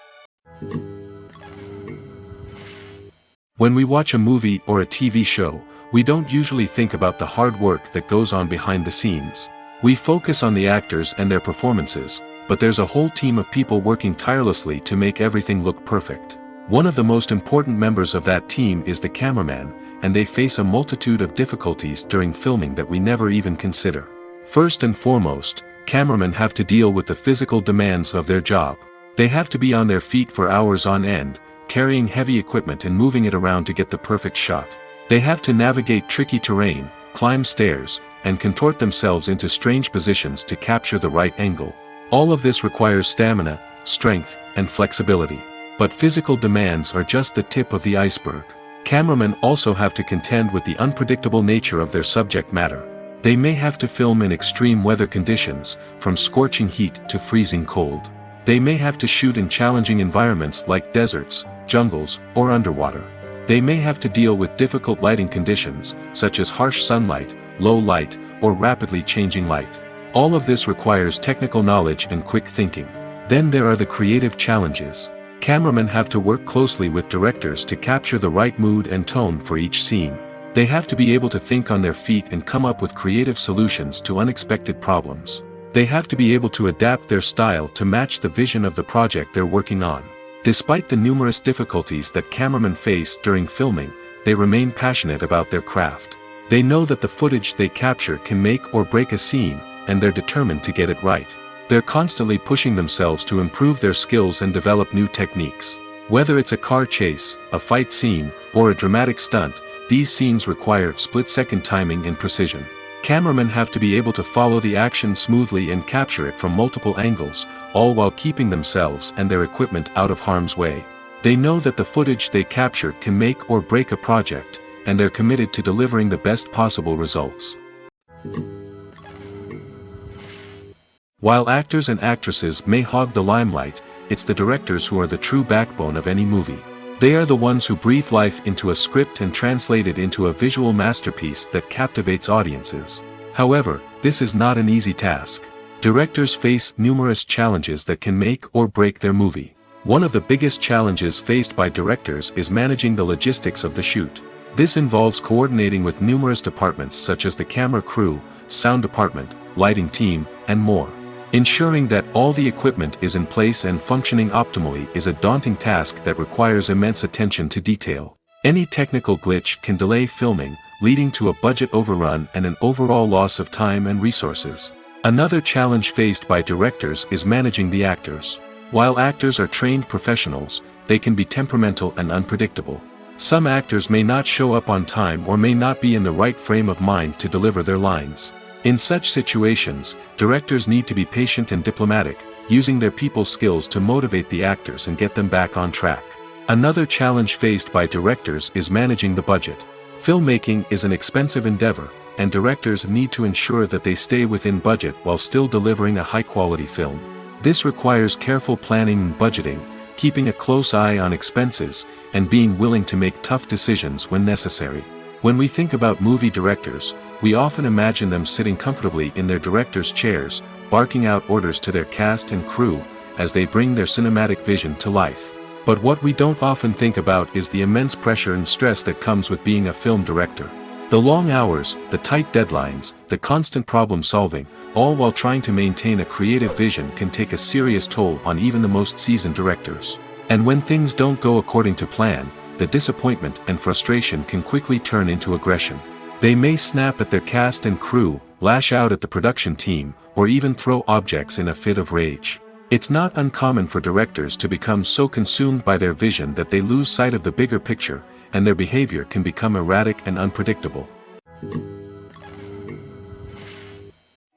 When we watch a movie or a TV show, we don't usually think about the hard work that goes on behind the scenes. We focus on the actors and their performances, but there's a whole team of people working tirelessly to make everything look perfect. One of the most important members of that team is the cameraman, and they face a multitude of difficulties during filming that we never even consider. First and foremost, cameramen have to deal with the physical demands of their job. They have to be on their feet for hours on end, carrying heavy equipment and moving it around to get the perfect shot. They have to navigate tricky terrain, climb stairs, and contort themselves into strange positions to capture the right angle. All of this requires stamina, strength, and flexibility. But physical demands are just the tip of the iceberg. Cameramen also have to contend with the unpredictable nature of their subject matter. They may have to film in extreme weather conditions, from scorching heat to freezing cold. They may have to shoot in challenging environments like deserts, jungles, or underwater. They may have to deal with difficult lighting conditions, such as harsh sunlight, low light, or rapidly changing light. All of this requires technical knowledge and quick thinking. Then there are the creative challenges. Cameramen have to work closely with directors to capture the right mood and tone for each scene. They have to be able to think on their feet and come up with creative solutions to unexpected problems. They have to be able to adapt their style to match the vision of the project they're working on. Despite the numerous difficulties that cameramen face during filming, they remain passionate about their craft. They know that the footage they capture can make or break a scene, and they're determined to get it right. They're constantly pushing themselves to improve their skills and develop new techniques. Whether it's a car chase, a fight scene, or a dramatic stunt, these scenes require split-second timing and precision. Cameramen have to be able to follow the action smoothly and capture it from multiple angles, all while keeping themselves and their equipment out of harm's way. They know that the footage they capture can make or break a project, and they're committed to delivering the best possible results. While actors and actresses may hog the limelight, it's the directors who are the true backbone of any movie. They are the ones who breathe life into a script and translate it into a visual masterpiece that captivates audiences. However, this is not an easy task. Directors face numerous challenges that can make or break their movie. One of the biggest challenges faced by directors is managing the logistics of the shoot. This involves coordinating with numerous departments such as the camera crew, sound department, lighting team, and more. Ensuring that all the equipment is in place and functioning optimally is a daunting task that requires immense attention to detail. Any technical glitch can delay filming, leading to a budget overrun and an overall loss of time and resources. Another challenge faced by directors is managing the actors. While actors are trained professionals, they can be temperamental and unpredictable. Some actors may not show up on time or may not be in the right frame of mind to deliver their lines. In such situations, directors need to be patient and diplomatic, using their people skills to motivate the actors and get them back on track. Another challenge faced by directors is managing the budget. Filmmaking is an expensive endeavor, and directors need to ensure that they stay within budget while still delivering a high-quality film. This requires careful planning and budgeting, keeping a close eye on expenses, and being willing to make tough decisions when necessary. When we think about movie directors, we often imagine them sitting comfortably in their director's chairs, barking out orders to their cast and crew, as they bring their cinematic vision to life. But what we don't often think about is the immense pressure and stress that comes with being a film director. The long hours, the tight deadlines, the constant problem solving, all while trying to maintain a creative vision can take a serious toll on even the most seasoned directors. And when things don't go according to plan, the disappointment and frustration can quickly turn into aggression. They may snap at their cast and crew, lash out at the production team, or even throw objects in a fit of rage. It's not uncommon for directors to become so consumed by their vision that they lose sight of the bigger picture, and their behavior can become erratic and unpredictable.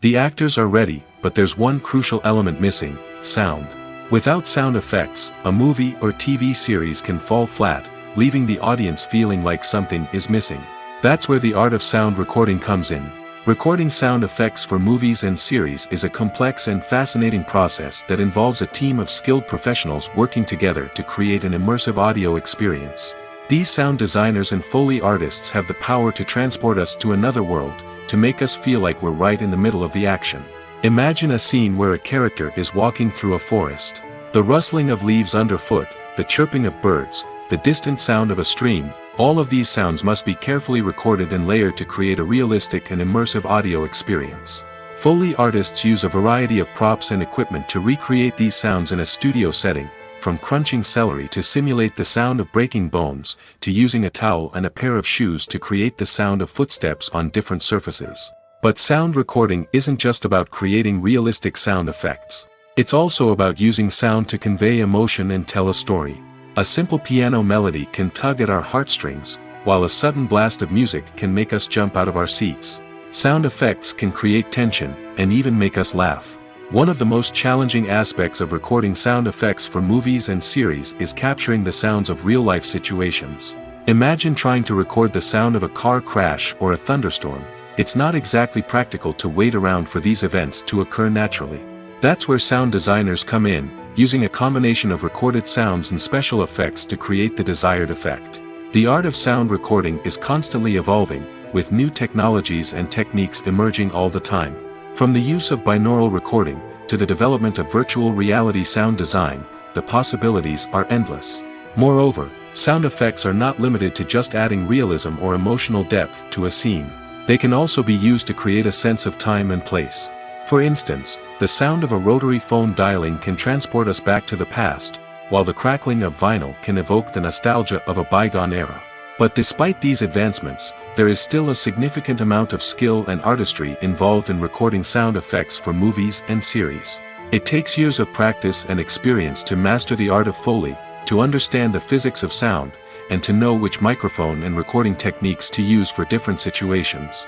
The actors are ready, but there's one crucial element missing: sound. Without sound effects, a movie or TV series can fall flat, leaving the audience feeling like something is missing. That's where the art of sound recording comes in. Recording sound effects for movies and series is a complex and fascinating process that involves a team of skilled professionals working together to create an immersive audio experience. These sound designers and Foley artists have the power to transport us to another world, to make us feel like we're right in the middle of the action. Imagine a scene where a character is walking through a forest. The rustling of leaves underfoot, the chirping of birds, the distant sound of a stream, all of these sounds must be carefully recorded and layered to create a realistic and immersive audio experience. Foley artists use a variety of props and equipment to recreate these sounds in a studio setting, from crunching celery to simulate the sound of breaking bones, to using a towel and a pair of shoes to create the sound of footsteps on different surfaces. But sound recording isn't just about creating realistic sound effects. It's also about using sound to convey emotion and tell a story. A simple piano melody can tug at our heartstrings, while a sudden blast of music can make us jump out of our seats. Sound effects can create tension, and even make us laugh. One of the most challenging aspects of recording sound effects for movies and series is capturing the sounds of real-life situations. Imagine trying to record the sound of a car crash or a thunderstorm. It's not exactly practical to wait around for these events to occur naturally. That's where sound designers come in, using a combination of recorded sounds and special effects to create the desired effect. The art of sound recording is constantly evolving, with new technologies and techniques emerging all the time. From the use of binaural recording, to the development of virtual reality sound design, the possibilities are endless. Moreover, sound effects are not limited to just adding realism or emotional depth to a scene. They can also be used to create a sense of time and place. For instance, the sound of a rotary phone dialing can transport us back to the past, while the crackling of vinyl can evoke the nostalgia of a bygone era. But despite these advancements, there is still a significant amount of skill and artistry involved in recording sound effects for movies and series. It takes years of practice and experience to master the art of Foley, to understand the physics of sound, and to know which microphone and recording techniques to use for different situations.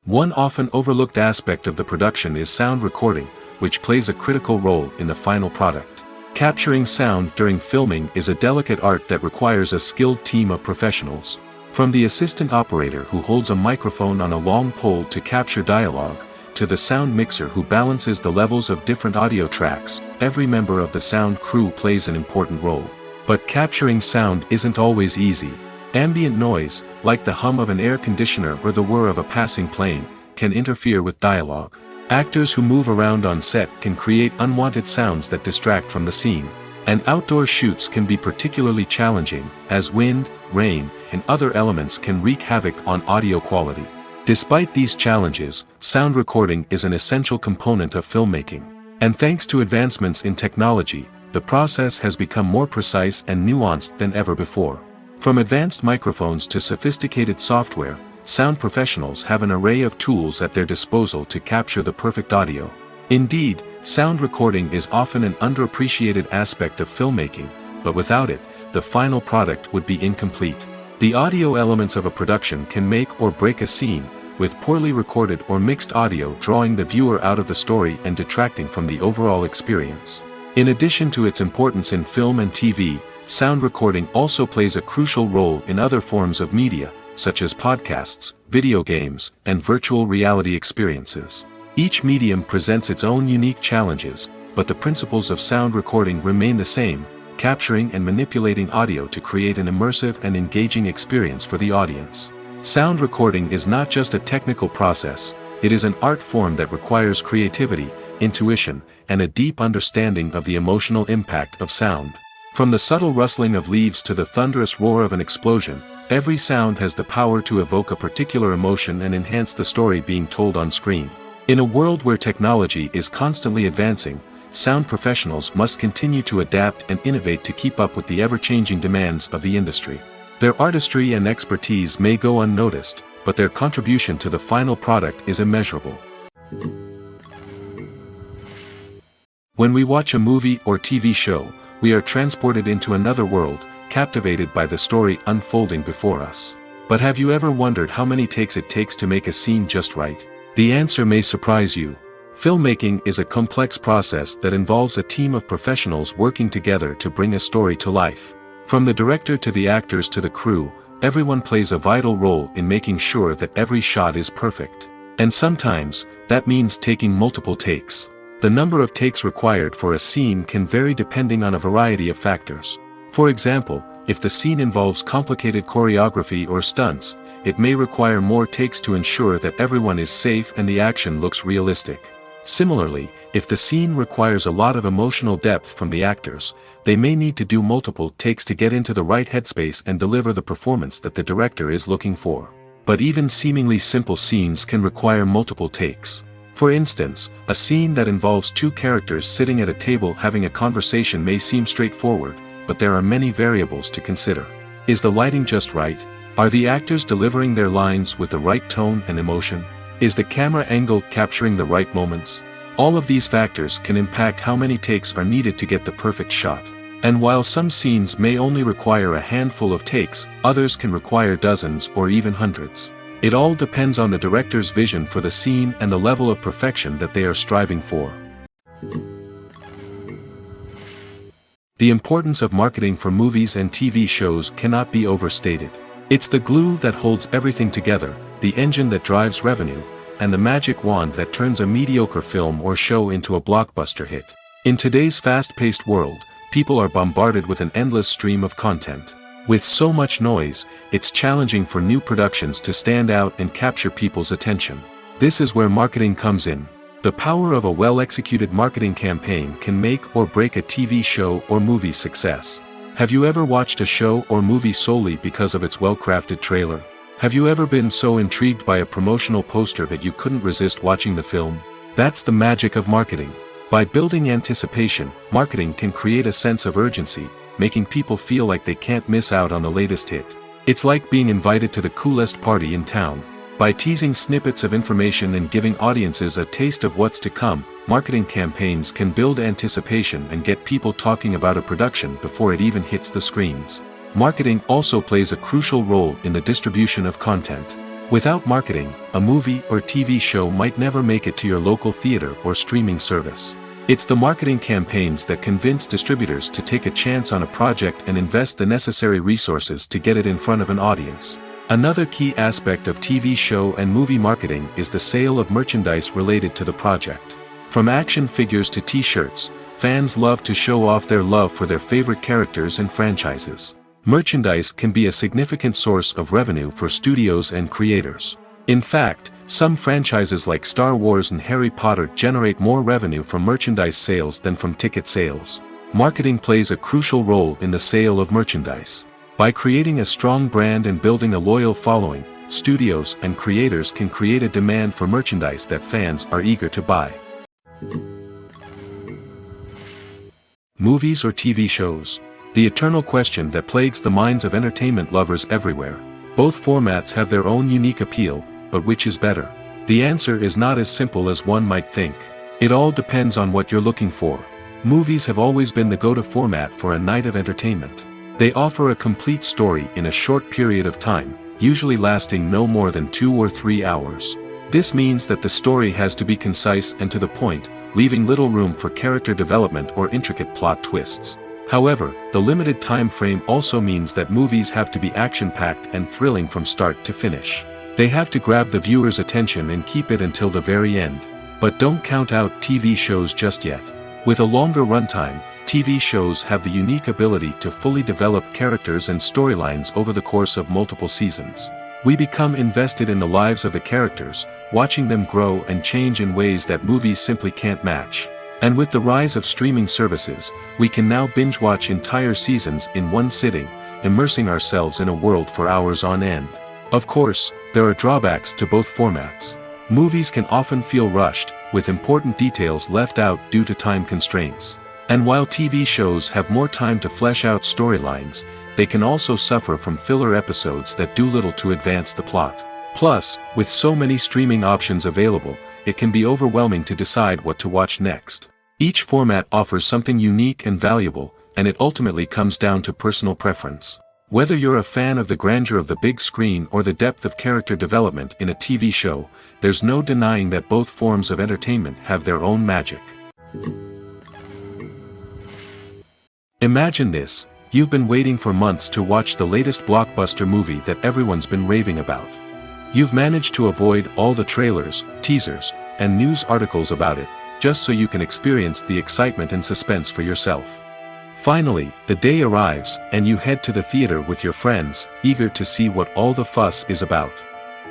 One often overlooked aspect of the production is sound recording, which plays a critical role in the final product. Capturing sound during filming is a delicate art that requires a skilled team of professionals. From the assistant operator who holds a microphone on a long pole to capture dialogue, to the sound mixer who balances the levels of different audio tracks, every member of the sound crew plays an important role. But capturing sound isn't always easy. Ambient noise, like the hum of an air conditioner or the whir of a passing plane, can interfere with dialogue. Actors who move around on set can create unwanted sounds that distract from the scene. And outdoor shoots can be particularly challenging, as wind, rain, and other elements can wreak havoc on audio quality. Despite these challenges, sound recording is an essential component of filmmaking. And thanks to advancements in technology, the process has become more precise and nuanced than ever before. From advanced microphones to sophisticated software, sound professionals have an array of tools at their disposal to capture the perfect audio. Indeed, sound recording is often an underappreciated aspect of filmmaking, but without it, the final product would be incomplete. The audio elements of a production can make or break a scene, with poorly recorded or mixed audio drawing the viewer out of the story and detracting from the overall experience. In addition to its importance in film and TV, sound recording also plays a crucial role in other forms of media, such as podcasts, video games, and virtual reality experiences. Each medium presents its own unique challenges, but the principles of sound recording remain the same, capturing and manipulating audio to create an immersive and engaging experience for the audience. Sound recording is not just a technical process, it is an art form that requires creativity, intuition, and a deep understanding of the emotional impact of sound. From the subtle rustling of leaves to the thunderous roar of an explosion, every sound has the power to evoke a particular emotion and enhance the story being told on screen. In a world where technology is constantly advancing, sound professionals must continue to adapt and innovate to keep up with the ever-changing demands of the industry. Their artistry and expertise may go unnoticed, but their contribution to the final product is immeasurable. When we watch a movie or TV show, we are transported into another world, captivated by the story unfolding before us. But have you ever wondered how many takes it takes to make a scene just right? The answer may surprise you. Filmmaking is a complex process that involves a team of professionals working together to bring a story to life. From the director to the actors to the crew, everyone plays a vital role in making sure that every shot is perfect. And sometimes, that means taking multiple takes. The number of takes required for a scene can vary depending on a variety of factors. For example, if the scene involves complicated choreography or stunts, it may require more takes to ensure that everyone is safe and the action looks realistic. Similarly, if the scene requires a lot of emotional depth from the actors, they may need to do multiple takes to get into the right headspace and deliver the performance that the director is looking for. But even seemingly simple scenes can require multiple takes. For instance, a scene that involves two characters sitting at a table having a conversation may seem straightforward, but there are many variables to consider. Is the lighting just right? Are the actors delivering their lines with the right tone and emotion? Is the camera angle capturing the right moments? All of these factors can impact how many takes are needed to get the perfect shot. And while some scenes may only require a handful of takes, others can require dozens or even hundreds. It all depends on the director's vision for the scene and the level of perfection that they are striving for. The importance of marketing for movies and TV shows cannot be overstated. It's the glue that holds everything together, the engine that drives revenue, and the magic wand that turns a mediocre film or show into a blockbuster hit. In today's fast-paced world, people are bombarded with an endless stream of content. With so much noise, it's challenging for new productions to stand out and capture people's attention. This is where marketing comes in. The power of a well-executed marketing campaign can make or break a TV show or movie's success. Have you ever watched a show or movie solely because of its well-crafted trailer? Have you ever been so intrigued by a promotional poster that you couldn't resist watching the film? That's the magic of marketing. By building anticipation, marketing can create a sense of urgency, making people feel like they can't miss out on the latest hit. It's like being invited to the coolest party in town. By teasing snippets of information and giving audiences a taste of what's to come, marketing campaigns can build anticipation and get people talking about a production before it even hits the screens. Marketing also plays a crucial role in the distribution of content. Without marketing, a movie or TV show might never make it to your local theater or streaming service. It's the marketing campaigns that convince distributors to take a chance on a project and invest the necessary resources to get it in front of an audience. Another key aspect of TV show and movie marketing is the sale of merchandise related to the project. From action figures to t-shirts, fans love to show off their love for their favorite characters and franchises. Merchandise can be a significant source of revenue for studios and creators. In fact, some franchises like Star Wars and Harry Potter generate more revenue from merchandise sales than from ticket sales. Marketing plays a crucial role in the sale of merchandise. By creating a strong brand and building a loyal following, studios and creators can create a demand for merchandise that fans are eager to buy. Movies or TV shows? The eternal question that plagues the minds of entertainment lovers everywhere. Both formats have their own unique appeal, but which is better? The answer is not as simple as one might think. It all depends on what you're looking for. Movies have always been the go-to format for a night of entertainment. They offer a complete story in a short period of time, usually lasting no more than 2 or 3 hours. This means that the story has to be concise and to the point, leaving little room for character development or intricate plot twists. However, the limited time frame also means that movies have to be action-packed and thrilling from start to finish. They have to grab the viewer's attention and keep it until the very end. But don't count out TV shows just yet. With a longer runtime, TV shows have the unique ability to fully develop characters and storylines over the course of multiple seasons. We become invested in the lives of the characters, watching them grow and change in ways that movies simply can't match. And with the rise of streaming services, we can now binge-watch entire seasons in one sitting, immersing ourselves in a world for hours on end. Of course, there are drawbacks to both formats. Movies can often feel rushed, with important details left out due to time constraints. And while TV shows have more time to flesh out storylines, they can also suffer from filler episodes that do little to advance the plot. Plus, with so many streaming options available, it can be overwhelming to decide what to watch next. Each format offers something unique and valuable, and it ultimately comes down to personal preference. Whether you're a fan of the grandeur of the big screen or the depth of character development in a TV show, there's no denying that both forms of entertainment have their own magic. Imagine this: you've been waiting for months to watch the latest blockbuster movie that everyone's been raving about. You've managed to avoid all the trailers, teasers, and news articles about it, just so you can experience the excitement and suspense for yourself. Finally, the day arrives, and you head to the theater with your friends, eager to see what all the fuss is about.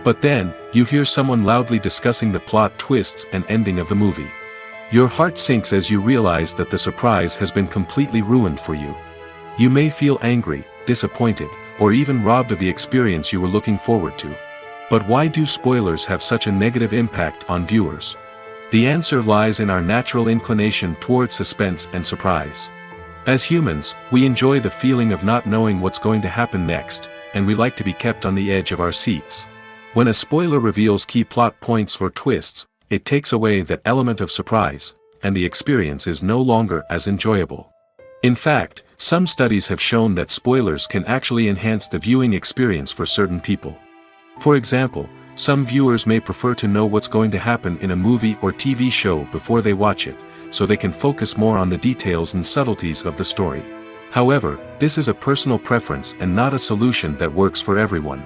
But then, you hear someone loudly discussing the plot twists and ending of the movie. Your heart sinks as you realize that the surprise has been completely ruined for you. You may feel angry, disappointed, or even robbed of the experience you were looking forward to. But why do spoilers have such a negative impact on viewers? The answer lies in our natural inclination toward suspense and surprise. As humans, we enjoy the feeling of not knowing what's going to happen next, and we like to be kept on the edge of our seats. When a spoiler reveals key plot points or twists, it takes away that element of surprise, and the experience is no longer as enjoyable. In fact, some studies have shown that spoilers can actually enhance the viewing experience for certain people. For example, some viewers may prefer to know what's going to happen in a movie or TV show before they watch it, so they can focus more on the details and subtleties of the story. However, this is a personal preference and not a solution that works for everyone.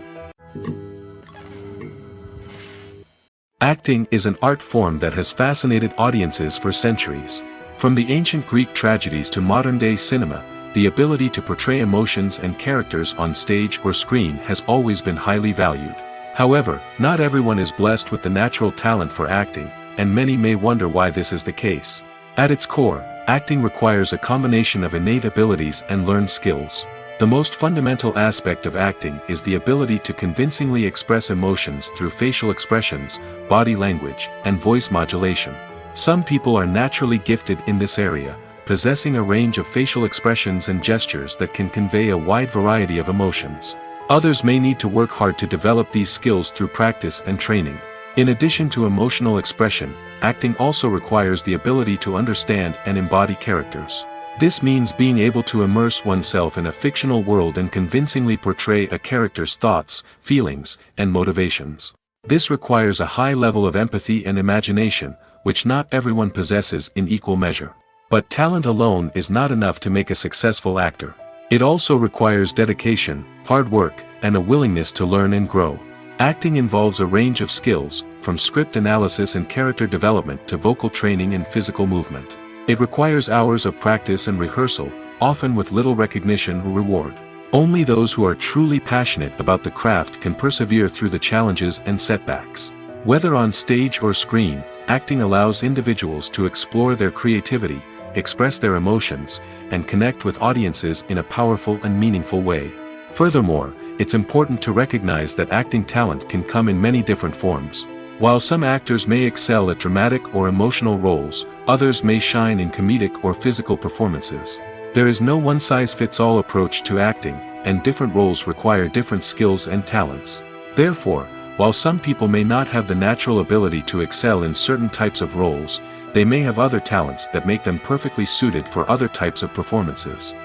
Acting is an art form that has fascinated audiences for centuries. From the ancient Greek tragedies to modern-day cinema, the ability to portray emotions and characters on stage or screen has always been highly valued. However, not everyone is blessed with the natural talent for acting, and many may wonder why this is the case. At its core, acting requires a combination of innate abilities and learned skills. The most fundamental aspect of acting is the ability to convincingly express emotions through facial expressions, body language, and voice modulation. Some people are naturally gifted in this area, possessing a range of facial expressions and gestures that can convey a wide variety of emotions. Others may need to work hard to develop these skills through practice and training. In addition to emotional expression, acting also requires the ability to understand and embody characters. This means being able to immerse oneself in a fictional world and convincingly portray a character's thoughts, feelings, and motivations. This requires a high level of empathy and imagination, which not everyone possesses in equal measure. But talent alone is not enough to make a successful actor. It also requires dedication, hard work, and a willingness to learn and grow. Acting involves a range of skills, from script analysis and character development to vocal training and physical movement. It requires hours of practice and rehearsal, often with little recognition or reward. Only those who are truly passionate about the craft can persevere through the challenges and setbacks. Whether on stage or screen, acting allows individuals to explore their creativity, express their emotions, and connect with audiences in a powerful and meaningful way. Furthermore, it's important to recognize that acting talent can come in many different forms. While some actors may excel at dramatic or emotional roles, others may shine in comedic or physical performances. There is no one-size-fits-all approach to acting, and different roles require different skills and talents. Therefore, while some people may not have the natural ability to excel in certain types of roles, they may have other talents that make them perfectly suited for other types of performances.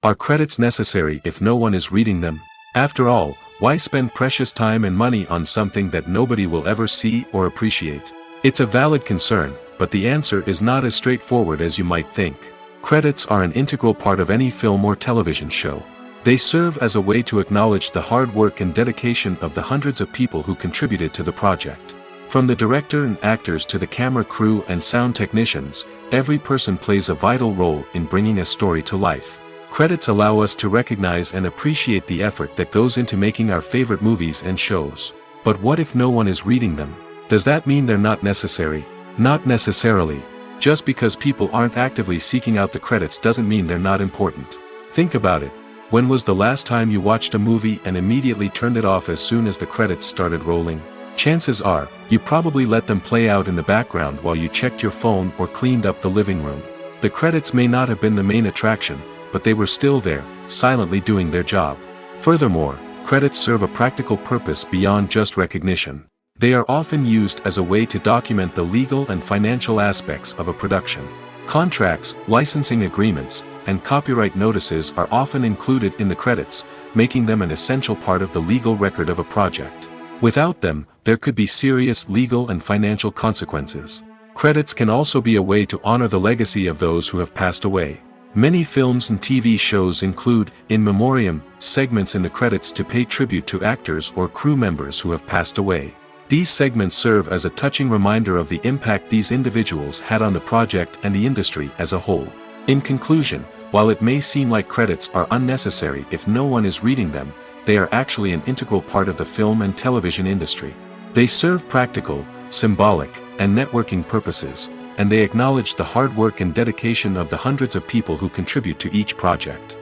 Are credits necessary if no one is reading them? After all, why spend precious time and money on something that nobody will ever see or appreciate? It's a valid concern, but the answer is not as straightforward as you might think. Credits are an integral part of any film or television show. They serve as a way to acknowledge the hard work and dedication of the hundreds of people who contributed to the project. From the director and actors to the camera crew and sound technicians, every person plays a vital role in bringing a story to life. Credits allow us to recognize and appreciate the effort that goes into making our favorite movies and shows. But what if no one is reading them? Does that mean they're not necessary? Not necessarily. Just because people aren't actively seeking out the credits doesn't mean they're not important. Think about it. When was the last time you watched a movie and immediately turned it off as soon as the credits started rolling? Chances are, you probably let them play out in the background while you checked your phone or cleaned up the living room. The credits may not have been the main attraction, but they were still there, silently doing their job. Furthermore, credits serve a practical purpose beyond just recognition. They are often used as a way to document the legal and financial aspects of a production. Contracts, licensing agreements, and copyright notices are often included in the credits, making them an essential part of the legal record of a project. Without them, there could be serious legal and financial consequences. Credits can also be a way to honor the legacy of those who have passed away. Many films and TV shows include, in memoriam, segments in the credits to pay tribute to actors or crew members who have passed away. These segments serve as a touching reminder of the impact these individuals had on the project and the industry as a whole. In conclusion, while it may seem like credits are unnecessary if no one is reading them, they are actually an integral part of the film and television industry. They serve practical, symbolic, and networking purposes, and they acknowledge the hard work and dedication of the hundreds of people who contribute to each project.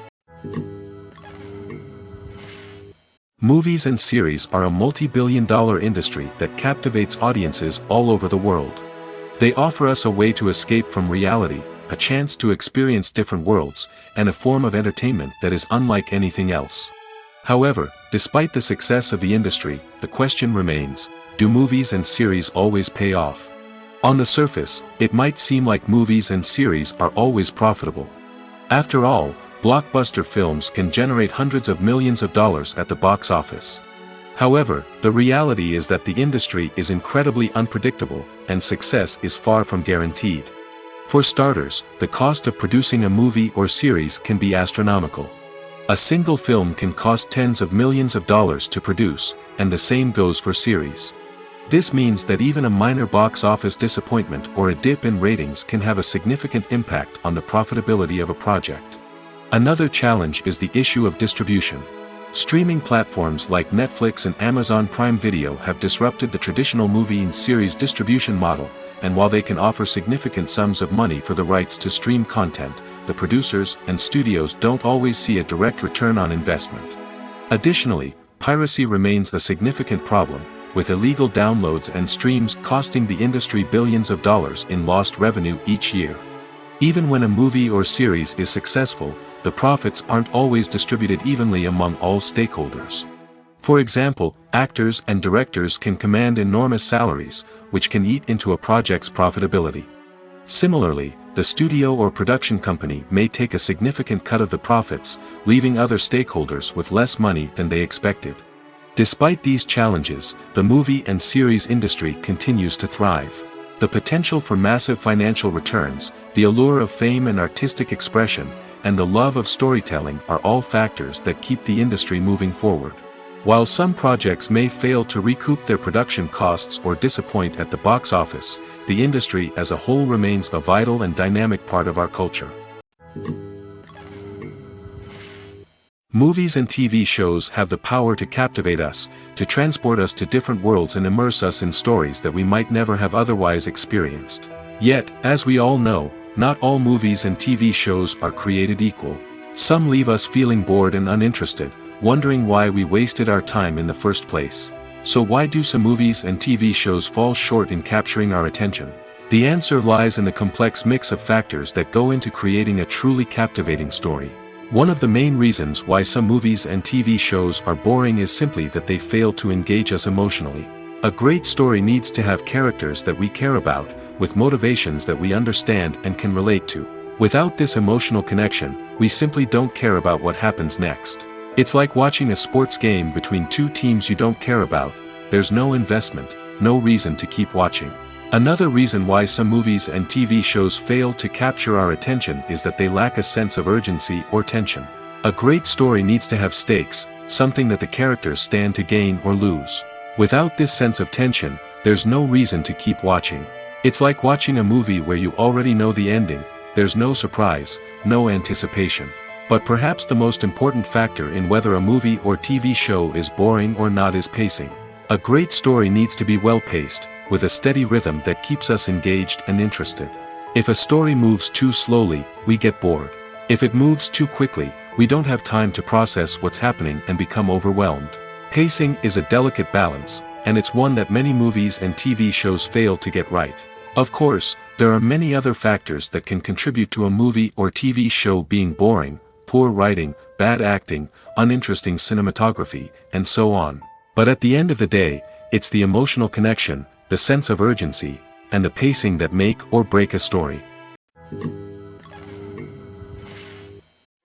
Movies and series are a multi-billion-dollar industry that captivates audiences all over the world. They offer us a way to escape from reality, a chance to experience different worlds, and a form of entertainment that is unlike anything else. However, despite the success of the industry, the question remains, do movies and series always pay off? On the surface, it might seem like movies and series are always profitable. After all, blockbuster films can generate hundreds of millions of dollars at the box office. However, the reality is that the industry is incredibly unpredictable, and success is far from guaranteed. For starters, the cost of producing a movie or series can be astronomical. A single film can cost tens of millions of dollars to produce, and the same goes for series. This means that even a minor box office disappointment or a dip in ratings can have a significant impact on the profitability of a project. Another challenge is the issue of distribution. Streaming platforms like Netflix and Amazon Prime Video have disrupted the traditional movie and series distribution model, and while they can offer significant sums of money for the rights to stream content, the producers and studios don't always see a direct return on investment. Additionally, piracy remains a significant problem, with illegal downloads and streams costing the industry billions of dollars in lost revenue each year. Even when a movie or series is successful, the profits aren't always distributed evenly among all stakeholders. For example, actors and directors can command enormous salaries, which can eat into a project's profitability. Similarly, the studio or production company may take a significant cut of the profits, leaving other stakeholders with less money than they expected. Despite these challenges, the movie and series industry continues to thrive. The potential for massive financial returns, the allure of fame and artistic expression, and the love of storytelling are all factors that keep the industry moving forward. While some projects may fail to recoup their production costs or disappoint at the box office, the industry as a whole remains a vital and dynamic part of our culture. Movies and TV shows have the power to captivate us, to transport us to different worlds and immerse us in stories that we might never have otherwise experienced. Yet, as we all know, not all movies and TV shows are created equal. Some leave us feeling bored and uninterested, wondering why we wasted our time in the first place. So why do some movies and TV shows fall short in capturing our attention? The answer lies in the complex mix of factors that go into creating a truly captivating story. One of the main reasons why some movies and TV shows are boring is simply that they fail to engage us emotionally. A great story needs to have characters that we care about, with motivations that we understand and can relate to. Without this emotional connection, we simply don't care about what happens next. It's like watching a sports game between two teams you don't care about. There's no investment, no reason to keep watching. Another reason why some movies and TV shows fail to capture our attention is that they lack a sense of urgency or tension. A great story needs to have stakes, something that the characters stand to gain or lose. Without this sense of tension, there's no reason to keep watching. It's like watching a movie where you already know the ending, there's no surprise, no anticipation. But perhaps the most important factor in whether a movie or TV show is boring or not is pacing. A great story needs to be well-paced, with a steady rhythm that keeps us engaged and interested. If a story moves too slowly, we get bored. If it moves too quickly, we don't have time to process what's happening and become overwhelmed. Pacing is a delicate balance, and it's one that many movies and TV shows fail to get right. Of course, there are many other factors that can contribute to a movie or TV show being boring: poor writing, bad acting, uninteresting cinematography, and so on. But at the end of the day, it's the emotional connection, the sense of urgency, and the pacing that make or break a story.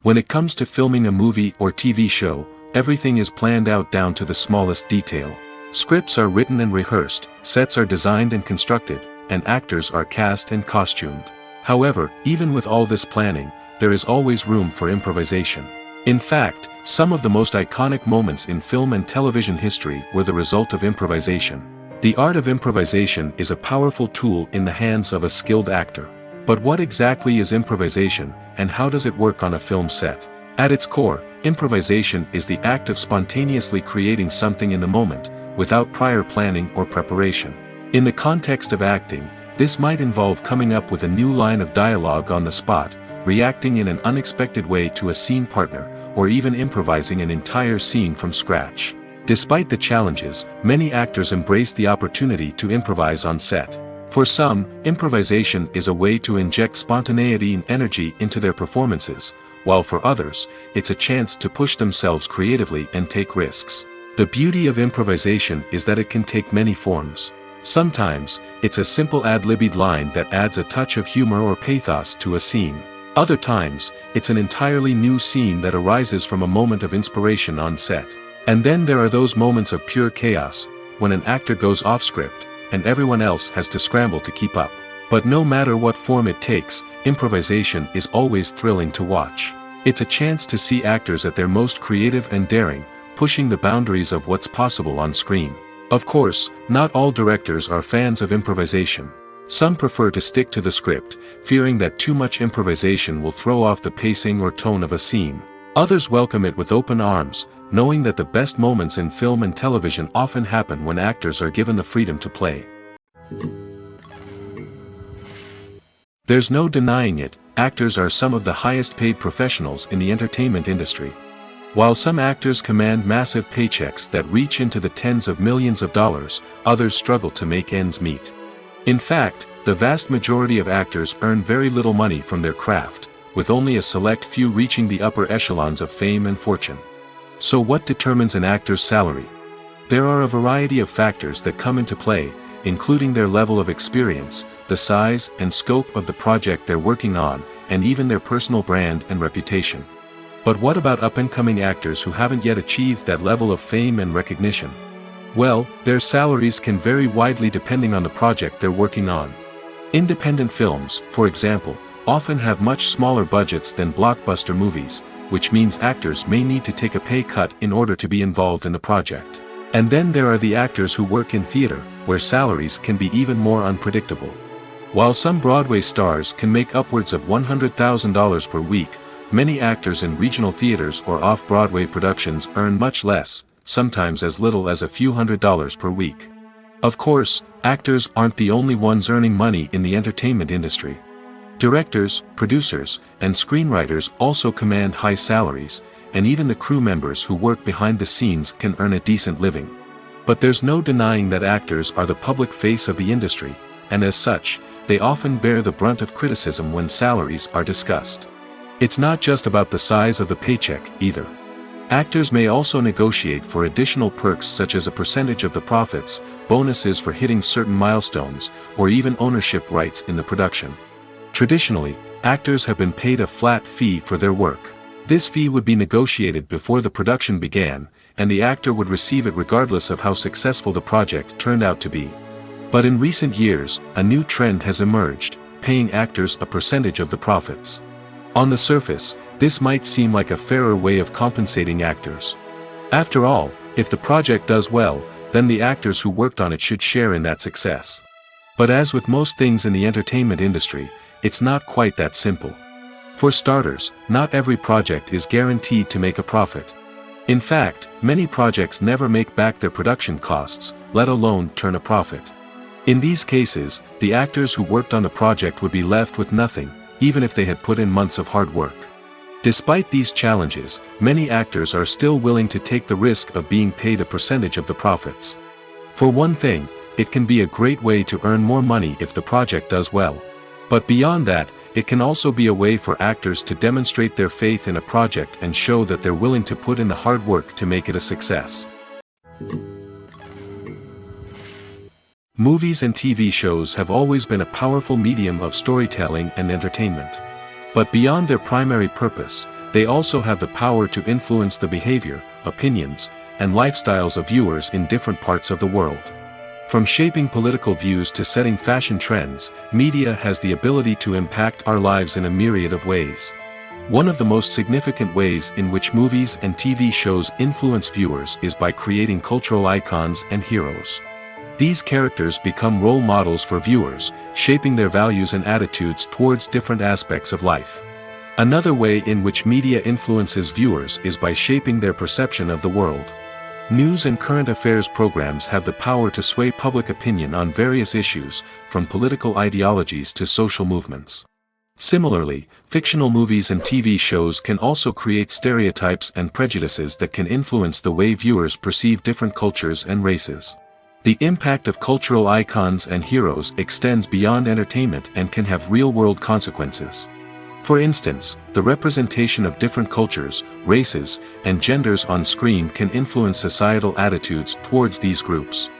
When it comes to filming a movie or TV show, everything is planned out down to the smallest detail. Scripts are written and rehearsed, sets are designed and constructed, and actors are cast and costumed. However, even with all this planning, there is always room for improvisation. In fact, some of the most iconic moments in film and television history were the result of improvisation. The art of improvisation is a powerful tool in the hands of a skilled actor. But what exactly is improvisation, and how does it work on a film set? At its core, improvisation is the act of spontaneously creating something in the moment, without prior planning or preparation. In the context of acting, this might involve coming up with a new line of dialogue on the spot, reacting in an unexpected way to a scene partner, or even improvising an entire scene from scratch. Despite the challenges, many actors embrace the opportunity to improvise on set. For some, improvisation is a way to inject spontaneity and energy into their performances, while for others, it's a chance to push themselves creatively and take risks. The beauty of improvisation is that it can take many forms. Sometimes, it's a simple ad-libbed line that adds a touch of humor or pathos to a scene. Other times, it's an entirely new scene that arises from a moment of inspiration on set. And then there are those moments of pure chaos, when an actor goes off script, and everyone else has to scramble to keep up. But no matter what form it takes, improvisation is always thrilling to watch. It's a chance to see actors at their most creative and daring, pushing the boundaries of what's possible on screen. Of course, not all directors are fans of improvisation. Some prefer to stick to the script, fearing that too much improvisation will throw off the pacing or tone of a scene. Others welcome it with open arms, knowing that the best moments in film and television often happen when actors are given the freedom to play. There's no denying it, actors are some of the highest paid professionals in the entertainment industry. While some actors command massive paychecks that reach into the tens of millions of dollars, others struggle to make ends meet. In fact, the vast majority of actors earn very little money from their craft, with only a select few reaching the upper echelons of fame and fortune. So what determines an actor's salary? There are a variety of factors that come into play, including their level of experience, the size and scope of the project they're working on, and even their personal brand and reputation. But what about up-and-coming actors who haven't yet achieved that level of fame and recognition? Well, their salaries can vary widely depending on the project they're working on. Independent films, for example, often have much smaller budgets than blockbuster movies, which means actors may need to take a pay cut in order to be involved in the project. And then there are the actors who work in theater, where salaries can be even more unpredictable. While some Broadway stars can make upwards of $100,000 per week, many actors in regional theaters or off-Broadway productions earn much less, sometimes as little as a few $100s per week. Of course, actors aren't the only ones earning money in the entertainment industry. Directors, producers, and screenwriters also command high salaries, and even the crew members who work behind the scenes can earn a decent living. But there's no denying that actors are the public face of the industry, and as such, they often bear the brunt of criticism when salaries are discussed. It's not just about the size of the paycheck, either. Actors may also negotiate for additional perks such as a percentage of the profits, bonuses for hitting certain milestones, or even ownership rights in the production. Traditionally, actors have been paid a flat fee for their work. This fee would be negotiated before the production began, and the actor would receive it regardless of how successful the project turned out to be. But in recent years, a new trend has emerged, paying actors a percentage of the profits. On the surface, this might seem like a fairer way of compensating actors. After all, if the project does well, then the actors who worked on it should share in that success. But as with most things in the entertainment industry, it's not quite that simple. For starters, not every project is guaranteed to make a profit. In fact, many projects never make back their production costs, let alone turn a profit. In these cases, the actors who worked on the project would be left with nothing, even if they had put in months of hard work. Despite these challenges, many actors are still willing to take the risk of being paid a percentage of the profits. For one thing, it can be a great way to earn more money if the project does well. But beyond that, it can also be a way for actors to demonstrate their faith in a project and show that they're willing to put in the hard work to make it a success. Movies and TV shows have always been a powerful medium of storytelling and entertainment. But beyond their primary purpose, they also have the power to influence the behavior, opinions, and lifestyles of viewers in different parts of the world. From shaping political views to setting fashion trends, media has the ability to impact our lives in a myriad of ways. One of the most significant ways in which movies and TV shows influence viewers is by creating cultural icons and heroes. These characters become role models for viewers, shaping their values and attitudes towards different aspects of life. Another way in which media influences viewers is by shaping their perception of the world. News and current affairs programs have the power to sway public opinion on various issues, from political ideologies to social movements. Similarly, fictional movies and TV shows can also create stereotypes and prejudices that can influence the way viewers perceive different cultures and races. The impact of cultural icons and heroes extends beyond entertainment and can have real-world consequences. For instance, the representation of different cultures, races, and genders on screen can influence societal attitudes towards these groups.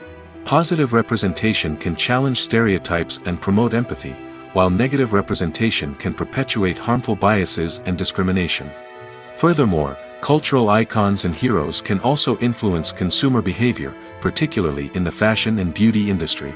Positive representation can challenge stereotypes and promote empathy, while negative representation can perpetuate harmful biases and discrimination. Furthermore, cultural icons and heroes can also influence consumer behavior, particularly in the fashion and beauty industry.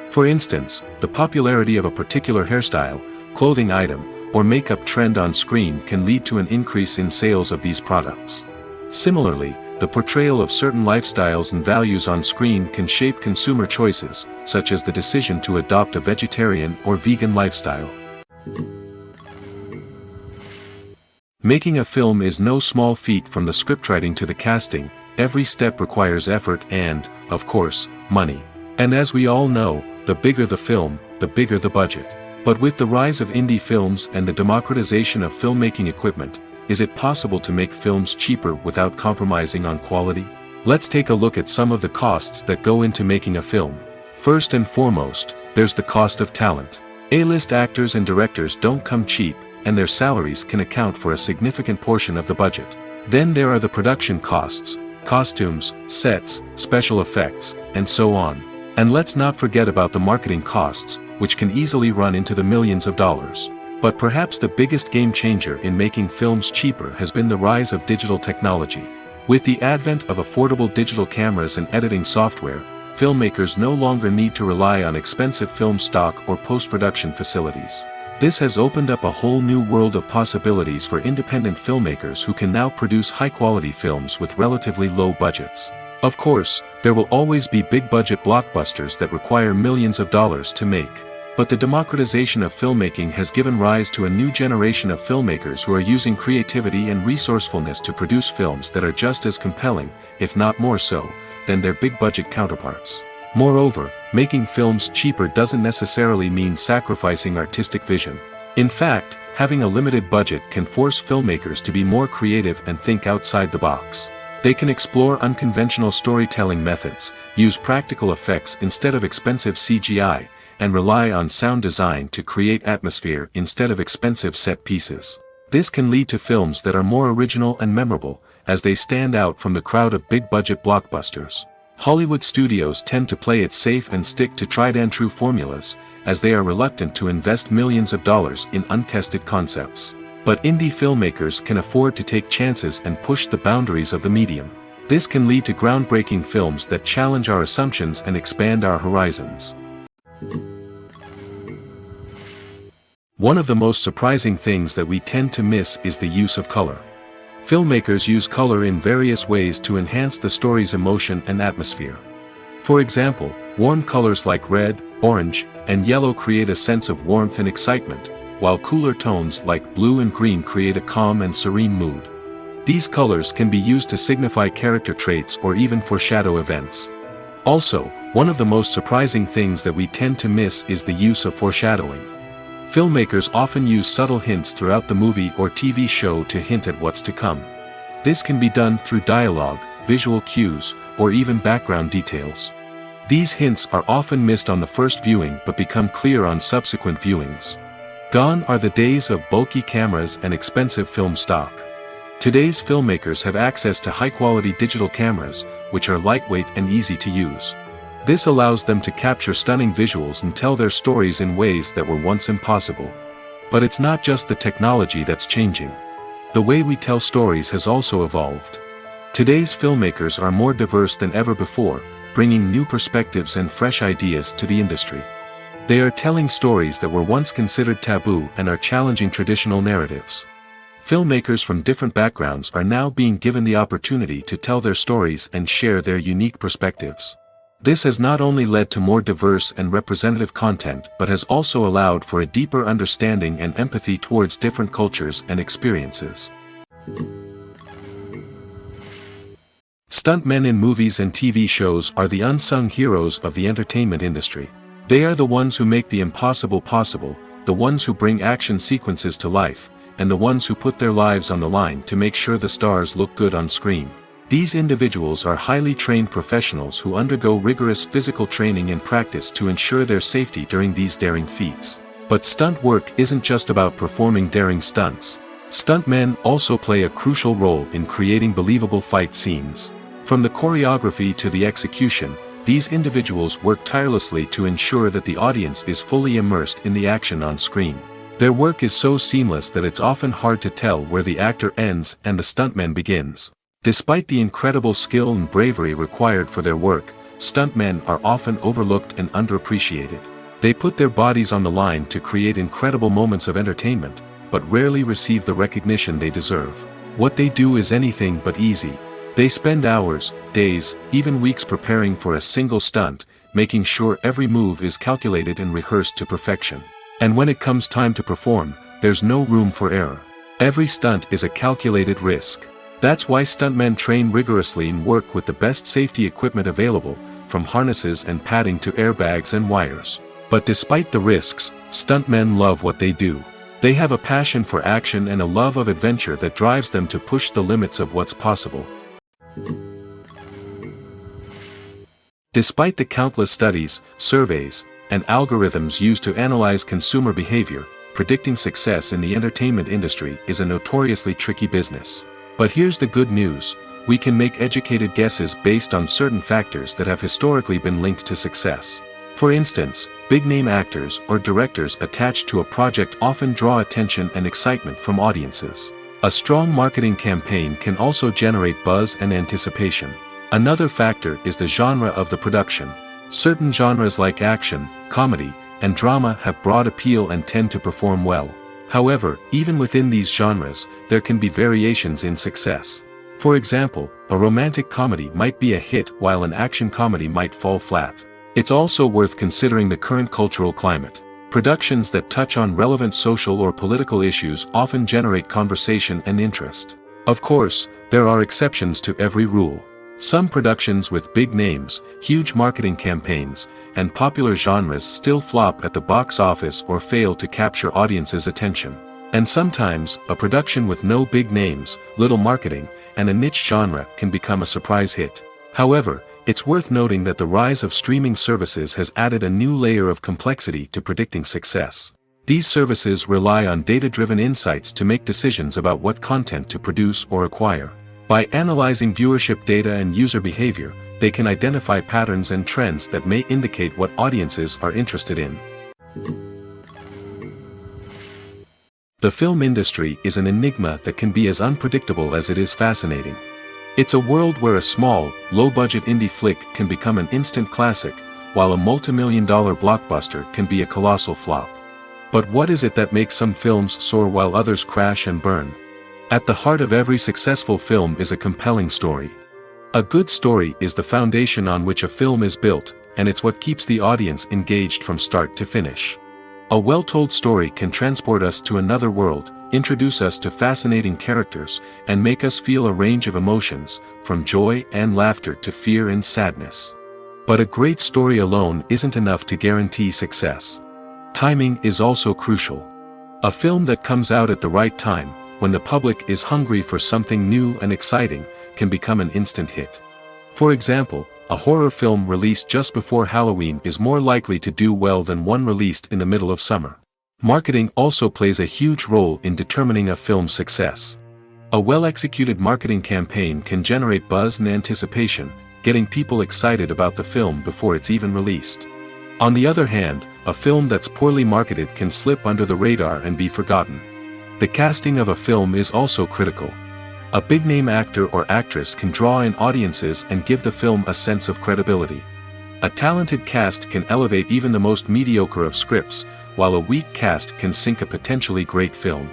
For instance, the popularity of a particular hairstyle, clothing item, or makeup trend on screen can lead to an increase in sales of these products. Similarly, the portrayal of certain lifestyles and values on screen can shape consumer choices, such as the decision to adopt a vegetarian or vegan lifestyle. Making a film is no small feat. From the scriptwriting to the casting, every step requires effort and, of course, money. And as we all know, the bigger the film, the bigger the budget. But with the rise of indie films and the democratization of filmmaking equipment, is it possible to make films cheaper without compromising on quality? Let's take a look at some of the costs that go into making a film. First and foremost, there's the cost of talent. A-list actors and directors don't come cheap, and their salaries can account for a significant portion of the budget. Then there are the production costs, costumes, sets, special effects, and so on. And let's not forget about the marketing costs, which can easily run into the millions of dollars. But perhaps the biggest game changer in making films cheaper has been the rise of digital technology. With the advent of affordable digital cameras and editing software, filmmakers no longer need to rely on expensive film stock or post-production facilities. This has opened up a whole new world of possibilities for independent filmmakers who can now produce high-quality films with relatively low budgets. Of course, there will always be big-budget blockbusters that require millions of dollars to make. But the democratization of filmmaking has given rise to a new generation of filmmakers who are using creativity and resourcefulness to produce films that are just as compelling, if not more so, than their big-budget counterparts. Moreover, making films cheaper doesn't necessarily mean sacrificing artistic vision. In fact, having a limited budget can force filmmakers to be more creative and think outside the box. They can explore unconventional storytelling methods, use practical effects instead of expensive CGI, and rely on sound design to create atmosphere instead of expensive set pieces. This can lead to films that are more original and memorable, as they stand out from the crowd of big-budget blockbusters. Hollywood studios tend to play it safe and stick to tried-and-true formulas, as they are reluctant to invest millions of dollars in untested concepts. But indie filmmakers can afford to take chances and push the boundaries of the medium. This can lead to groundbreaking films that challenge our assumptions and expand our horizons. One of the most surprising things that we tend to miss is the use of color. Filmmakers use color in various ways to enhance the story's emotion and atmosphere. For example, warm colors like red, orange, and yellow create a sense of warmth and excitement, while cooler tones like blue and green create a calm and serene mood. These colors can be used to signify character traits or even foreshadow events. Also, one of the most surprising things that we tend to miss is the use of foreshadowing. Filmmakers often use subtle hints throughout the movie or TV show to hint at what's to come. This can be done through dialogue, visual cues, or even background details. These hints are often missed on the first viewing but become clear on subsequent viewings. Gone are the days of bulky cameras and expensive film stock. Today's filmmakers have access to high-quality digital cameras, which are lightweight and easy to use. This allows them to capture stunning visuals and tell their stories in ways that were once impossible. But it's not just the technology that's changing. The way we tell stories has also evolved. Today's filmmakers are more diverse than ever before, bringing new perspectives and fresh ideas to the industry. They are telling stories that were once considered taboo and are challenging traditional narratives. Filmmakers from different backgrounds are now being given the opportunity to tell their stories and share their unique perspectives. This has not only led to more diverse and representative content but has also allowed for a deeper understanding and empathy towards different cultures and experiences. Stuntmen in movies and TV shows are the unsung heroes of the entertainment industry. They are the ones who make the impossible possible, the ones who bring action sequences to life, and the ones who put their lives on the line to make sure the stars look good on screen. These individuals are highly trained professionals who undergo rigorous physical training and practice to ensure their safety during these daring feats. But stunt work isn't just about performing daring stunts. Stuntmen also play a crucial role in creating believable fight scenes. From the choreography to the execution, these individuals work tirelessly to ensure that the audience is fully immersed in the action on screen. Their work is so seamless that it's often hard to tell where the actor ends and the stuntman begins. Despite the incredible skill and bravery required for their work, stuntmen are often overlooked and underappreciated. They put their bodies on the line to create incredible moments of entertainment, but rarely receive the recognition they deserve. What they do is anything but easy. They spend hours, days, even weeks preparing for a single stunt, making sure every move is calculated and rehearsed to perfection. And when it comes time to perform, there's no room for error. Every stunt is a calculated risk. That's why stuntmen train rigorously and work with the best safety equipment available, from harnesses and padding to airbags and wires. But despite the risks, stuntmen love what they do. They have a passion for action and a love of adventure that drives them to push the limits of what's possible. Despite the countless studies, surveys, and algorithms used to analyze consumer behavior, predicting success in the entertainment industry is a notoriously tricky business. But here's the good news: we can make educated guesses based on certain factors that have historically been linked to success. For instance, big-name actors or directors attached to a project often draw attention and excitement from audiences. A strong marketing campaign can also generate buzz and anticipation. Another factor is the genre of the production. Certain genres like action, comedy, and drama have broad appeal and tend to perform well. However, even within these genres, there can be variations in success. For example, a romantic comedy might be a hit while an action comedy might fall flat. It's also worth considering the current cultural climate. Productions that touch on relevant social or political issues often generate conversation and interest. Of course, there are exceptions to every rule. Some productions with big names, huge marketing campaigns, and popular genres still flop at the box office or fail to capture audiences' attention. And sometimes, a production with no big names, little marketing, and a niche genre can become a surprise hit. However, it's worth noting that the rise of streaming services has added a new layer of complexity to predicting success. These services rely on data-driven insights to make decisions about what content to produce or acquire. By analyzing viewership data and user behavior, they can identify patterns and trends that may indicate what audiences are interested in. The film industry is an enigma that can be as unpredictable as it is fascinating. It's a world where a small, low-budget indie flick can become an instant classic, while a multi-million-dollar blockbuster can be a colossal flop. But what is it that makes some films soar while others crash and burn? At the heart of every successful film is a compelling story. A good story is the foundation on which a film is built, and it's what keeps the audience engaged from start to finish. A well-told story can transport us to another world, introduce us to fascinating characters, and make us feel a range of emotions, from joy and laughter to fear and sadness. But a great story alone isn't enough to guarantee success. Timing is also crucial. A film that comes out at the right time, when the public is hungry for something new and exciting, can become an instant hit. For example, a horror film released just before Halloween is more likely to do well than one released in the middle of summer. Marketing also plays a huge role in determining a film's success. A well-executed marketing campaign can generate buzz and anticipation, getting people excited about the film before it's even released. On the other hand, a film that's poorly marketed can slip under the radar and be forgotten. The casting of a film is also critical. A big-name actor or actress can draw in audiences and give the film a sense of credibility. A talented cast can elevate even the most mediocre of scripts, while a weak cast can sink a potentially great film.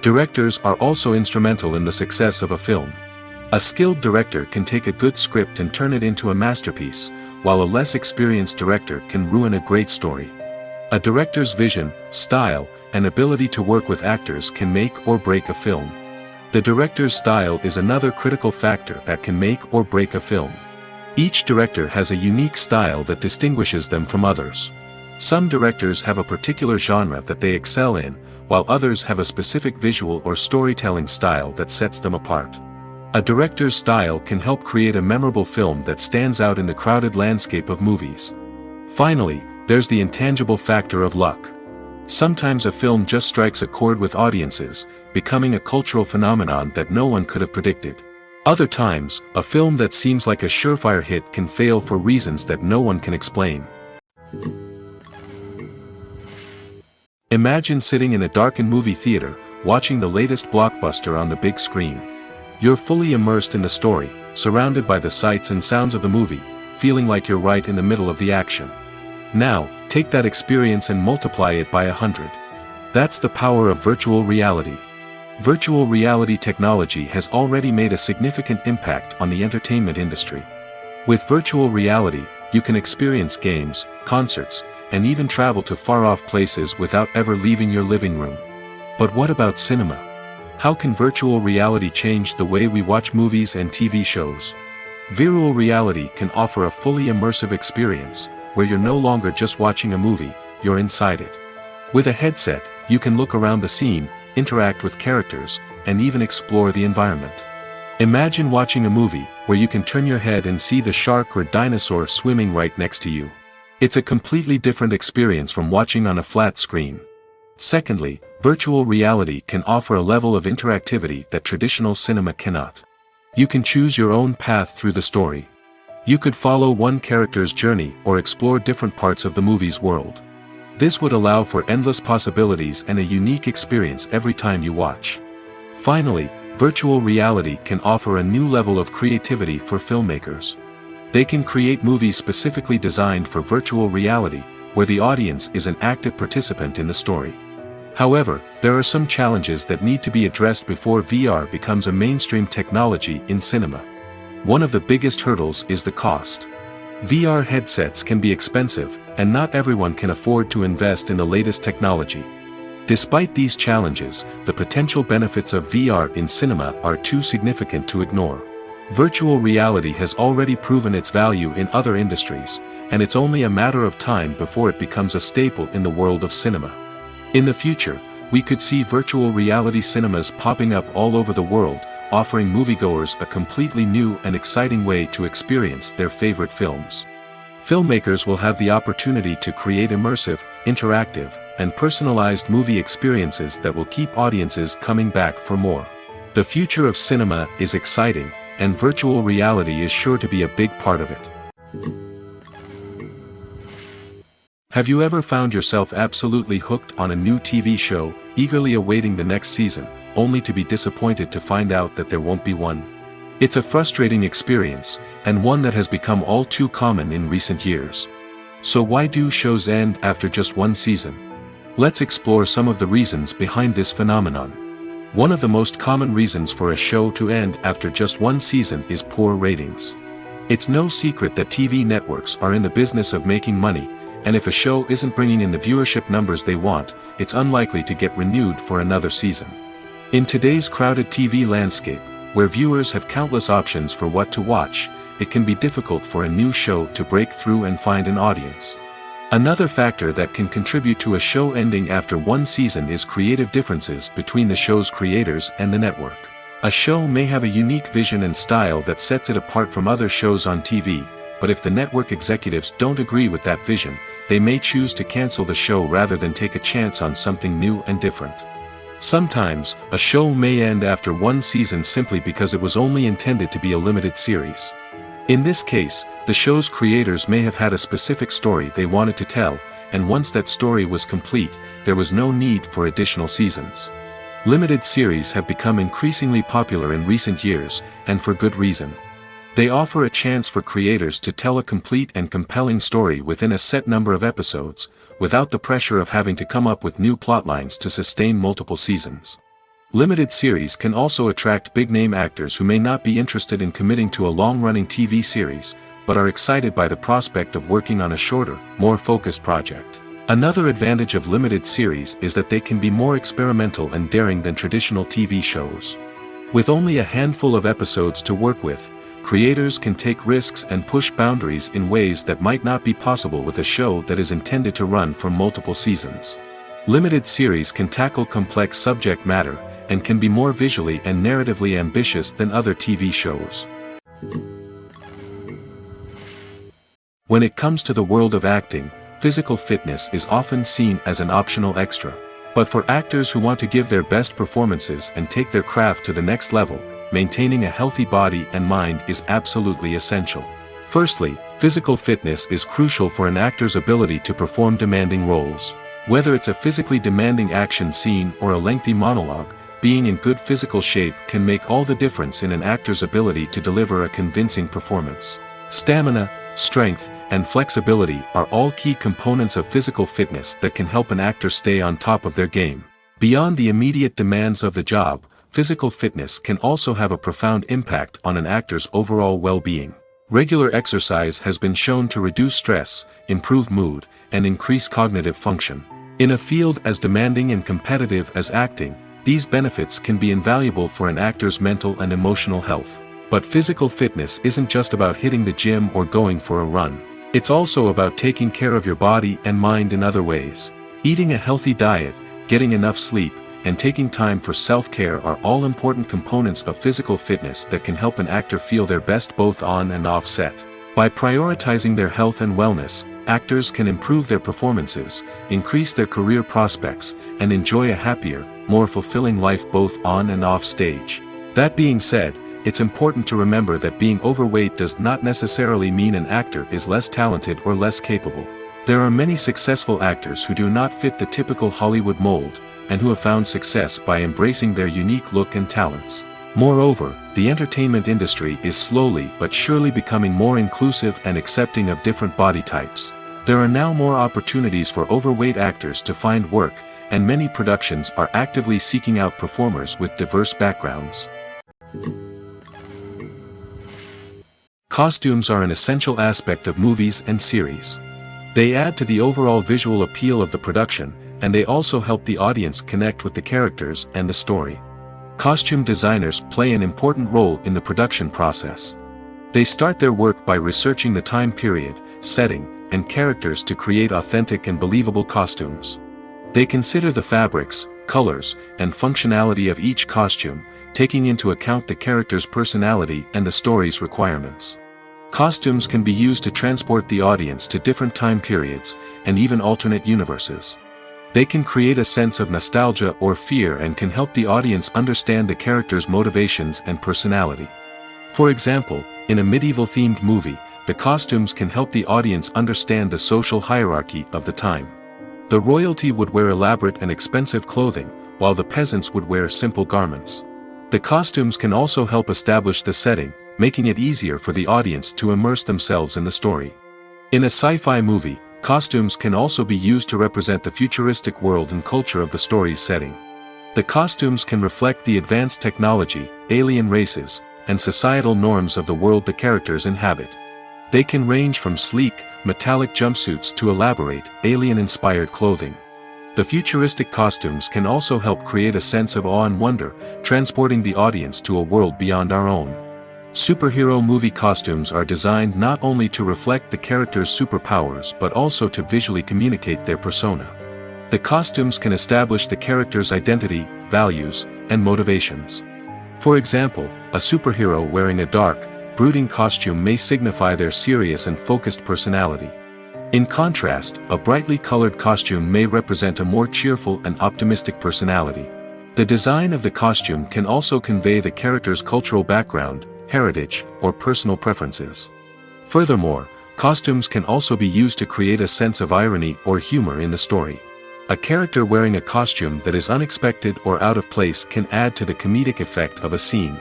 Directors are also instrumental in the success of a film. A skilled director can take a good script and turn it into a masterpiece, while a less experienced director can ruin a great story. A director's vision, style, and ability to work with actors can make or break a film. The director's style is another critical factor that can make or break a film. Each director has a unique style that distinguishes them from others. Some directors have a particular genre that they excel in, while others have a specific visual or storytelling style that sets them apart. A director's style can help create a memorable film that stands out in the crowded landscape of movies. Finally, there's the intangible factor of luck. Sometimes a film just strikes a chord with audiences, becoming a cultural phenomenon that no one could have predicted. Other times, a film that seems like a surefire hit can fail for reasons that no one can explain. Imagine sitting in a darkened movie theater, watching the latest blockbuster on the big screen. You're fully immersed in the story, surrounded by the sights and sounds of the movie, feeling like you're right in the middle of the action. Now, take that experience and multiply it by 100. That's the power of virtual reality. Virtual reality technology has already made a significant impact on the entertainment industry. With virtual reality, you can experience games, concerts, and even travel to far-off places without ever leaving your living room. But what about cinema? How can virtual reality change the way we watch movies and TV shows? Virtual reality can offer a fully immersive experience, where you're no longer just watching a movie, you're inside it. With a headset, you can look around the scene, interact with characters, and even explore the environment. Imagine watching a movie where you can turn your head and see the shark or dinosaur swimming right next to you. It's a completely different experience from watching on a flat screen. Secondly, virtual reality can offer a level of interactivity that traditional cinema cannot. You can choose your own path through the story. You could follow one character's journey or explore different parts of the movie's world. This would allow for endless possibilities and a unique experience every time you watch. Finally, virtual reality can offer a new level of creativity for filmmakers. They can create movies specifically designed for virtual reality, where the audience is an active participant in the story. However, there are some challenges that need to be addressed before VR becomes a mainstream technology in cinema. One of the biggest hurdles is the cost. VR headsets can be expensive, and not everyone can afford to invest in the latest technology. Despite these challenges, the potential benefits of VR in cinema are too significant to ignore. Virtual reality has already proven its value in other industries, and it's only a matter of time before it becomes a staple in the world of cinema. In the future, we could see virtual reality cinemas popping up all over the world, offering moviegoers a completely new and exciting way to experience their favorite films. Filmmakers will have the opportunity to create immersive, interactive, and personalized movie experiences that will keep audiences coming back for more. The future of cinema is exciting, and virtual reality is sure to be a big part of it. Have you ever found yourself absolutely hooked on a new TV show, eagerly awaiting the next season, only to be disappointed to find out that there won't be one? It's a frustrating experience, and one that has become all too common in recent years. So why do shows end after just one season? Let's explore some of the reasons behind this phenomenon. One of the most common reasons for a show to end after just one season is poor ratings. It's no secret that TV networks are in the business of making money, and if a show isn't bringing in the viewership numbers they want, it's unlikely to get renewed for another season. In today's crowded TV landscape, where viewers have countless options for what to watch, it can be difficult for a new show to break through and find an audience. Another factor that can contribute to a show ending after one season is creative differences between the show's creators and the network. A show may have a unique vision and style that sets it apart from other shows on TV, but if the network executives don't agree with that vision, they may choose to cancel the show rather than take a chance on something new and different. Sometimes, a show may end after one season simply because it was only intended to be a limited series. In this case, the show's creators may have had a specific story they wanted to tell, and once that story was complete, there was no need for additional seasons. Limited series have become increasingly popular in recent years, and for good reason. They offer a chance for creators to tell a complete and compelling story within a set number of episodes, without the pressure of having to come up with new plotlines to sustain multiple seasons. Limited series can also attract big-name actors who may not be interested in committing to a long-running TV series, but are excited by the prospect of working on a shorter, more focused project. Another advantage of limited series is that they can be more experimental and daring than traditional TV shows. With only a handful of episodes to work with, creators can take risks and push boundaries in ways that might not be possible with a show that is intended to run for multiple seasons. Limited series can tackle complex subject matter, and can be more visually and narratively ambitious than other TV shows. When it comes to the world of acting, physical fitness is often seen as an optional extra. But for actors who want to give their best performances and take their craft to the next level, maintaining a healthy body and mind is absolutely essential. Firstly, physical fitness is crucial for an actor's ability to perform demanding roles. Whether it's a physically demanding action scene or a lengthy monologue, being in good physical shape can make all the difference in an actor's ability to deliver a convincing performance. Stamina, strength, and flexibility are all key components of physical fitness that can help an actor stay on top of their game. Beyond the immediate demands of the job, physical fitness can also have a profound impact on an actor's overall well-being. Regular exercise has been shown to reduce stress, improve mood, and increase cognitive function. In a field as demanding and competitive as acting, these benefits can be invaluable for an actor's mental and emotional health. But physical fitness isn't just about hitting the gym or going for a run. It's also about taking care of your body and mind in other ways. Eating a healthy diet, getting enough sleep, and taking time for self-care are all important components of physical fitness that can help an actor feel their best both on and off set. By prioritizing their health and wellness, actors can improve their performances, increase their career prospects, and enjoy a happier, more fulfilling life both on and off stage. That being said, it's important to remember that being overweight does not necessarily mean an actor is less talented or less capable. There are many successful actors who do not fit the typical Hollywood mold, and who have found success by embracing their unique look and talents. Moreover, the entertainment industry is slowly but surely becoming more inclusive and accepting of different body types. There are now more opportunities for overweight actors to find work, and many productions are actively seeking out performers with diverse backgrounds. Costumes are an essential aspect of movies and series. They add to the overall visual appeal of the production, and they also help the audience connect with the characters and the story. Costume designers play an important role in the production process. They start their work by researching the time period, setting, and characters to create authentic and believable costumes. They consider the fabrics, colors, and functionality of each costume, taking into account the character's personality and the story's requirements. Costumes can be used to transport the audience to different time periods, and even alternate universes. They can create a sense of nostalgia or fear and can help the audience understand the character's motivations and personality. For example, in a medieval-themed movie, the costumes can help the audience understand the social hierarchy of the time. The royalty would wear elaborate and expensive clothing, while the peasants would wear simple garments. The costumes can also help establish the setting, making it easier for the audience to immerse themselves in the story. In a sci-fi movie, costumes can also be used to represent the futuristic world and culture of the story's setting. The costumes can reflect the advanced technology, alien races, and societal norms of the world the characters inhabit. They can range from sleek, metallic jumpsuits to elaborate, alien-inspired clothing. The futuristic costumes can also help create a sense of awe and wonder, transporting the audience to a world beyond our own. Superhero movie costumes are designed not only to reflect the character's superpowers but also to visually communicate their persona. The costumes can establish the character's identity, values, and motivations. For example, a superhero wearing a dark, brooding costume may signify their serious and focused personality. In contrast, a brightly colored costume may represent a more cheerful and optimistic personality. The design of the costume can also convey the character's cultural background, heritage, or personal preferences. Furthermore, costumes can also be used to create a sense of irony or humor in the story. A character wearing a costume that is unexpected or out of place can add to the comedic effect of a scene.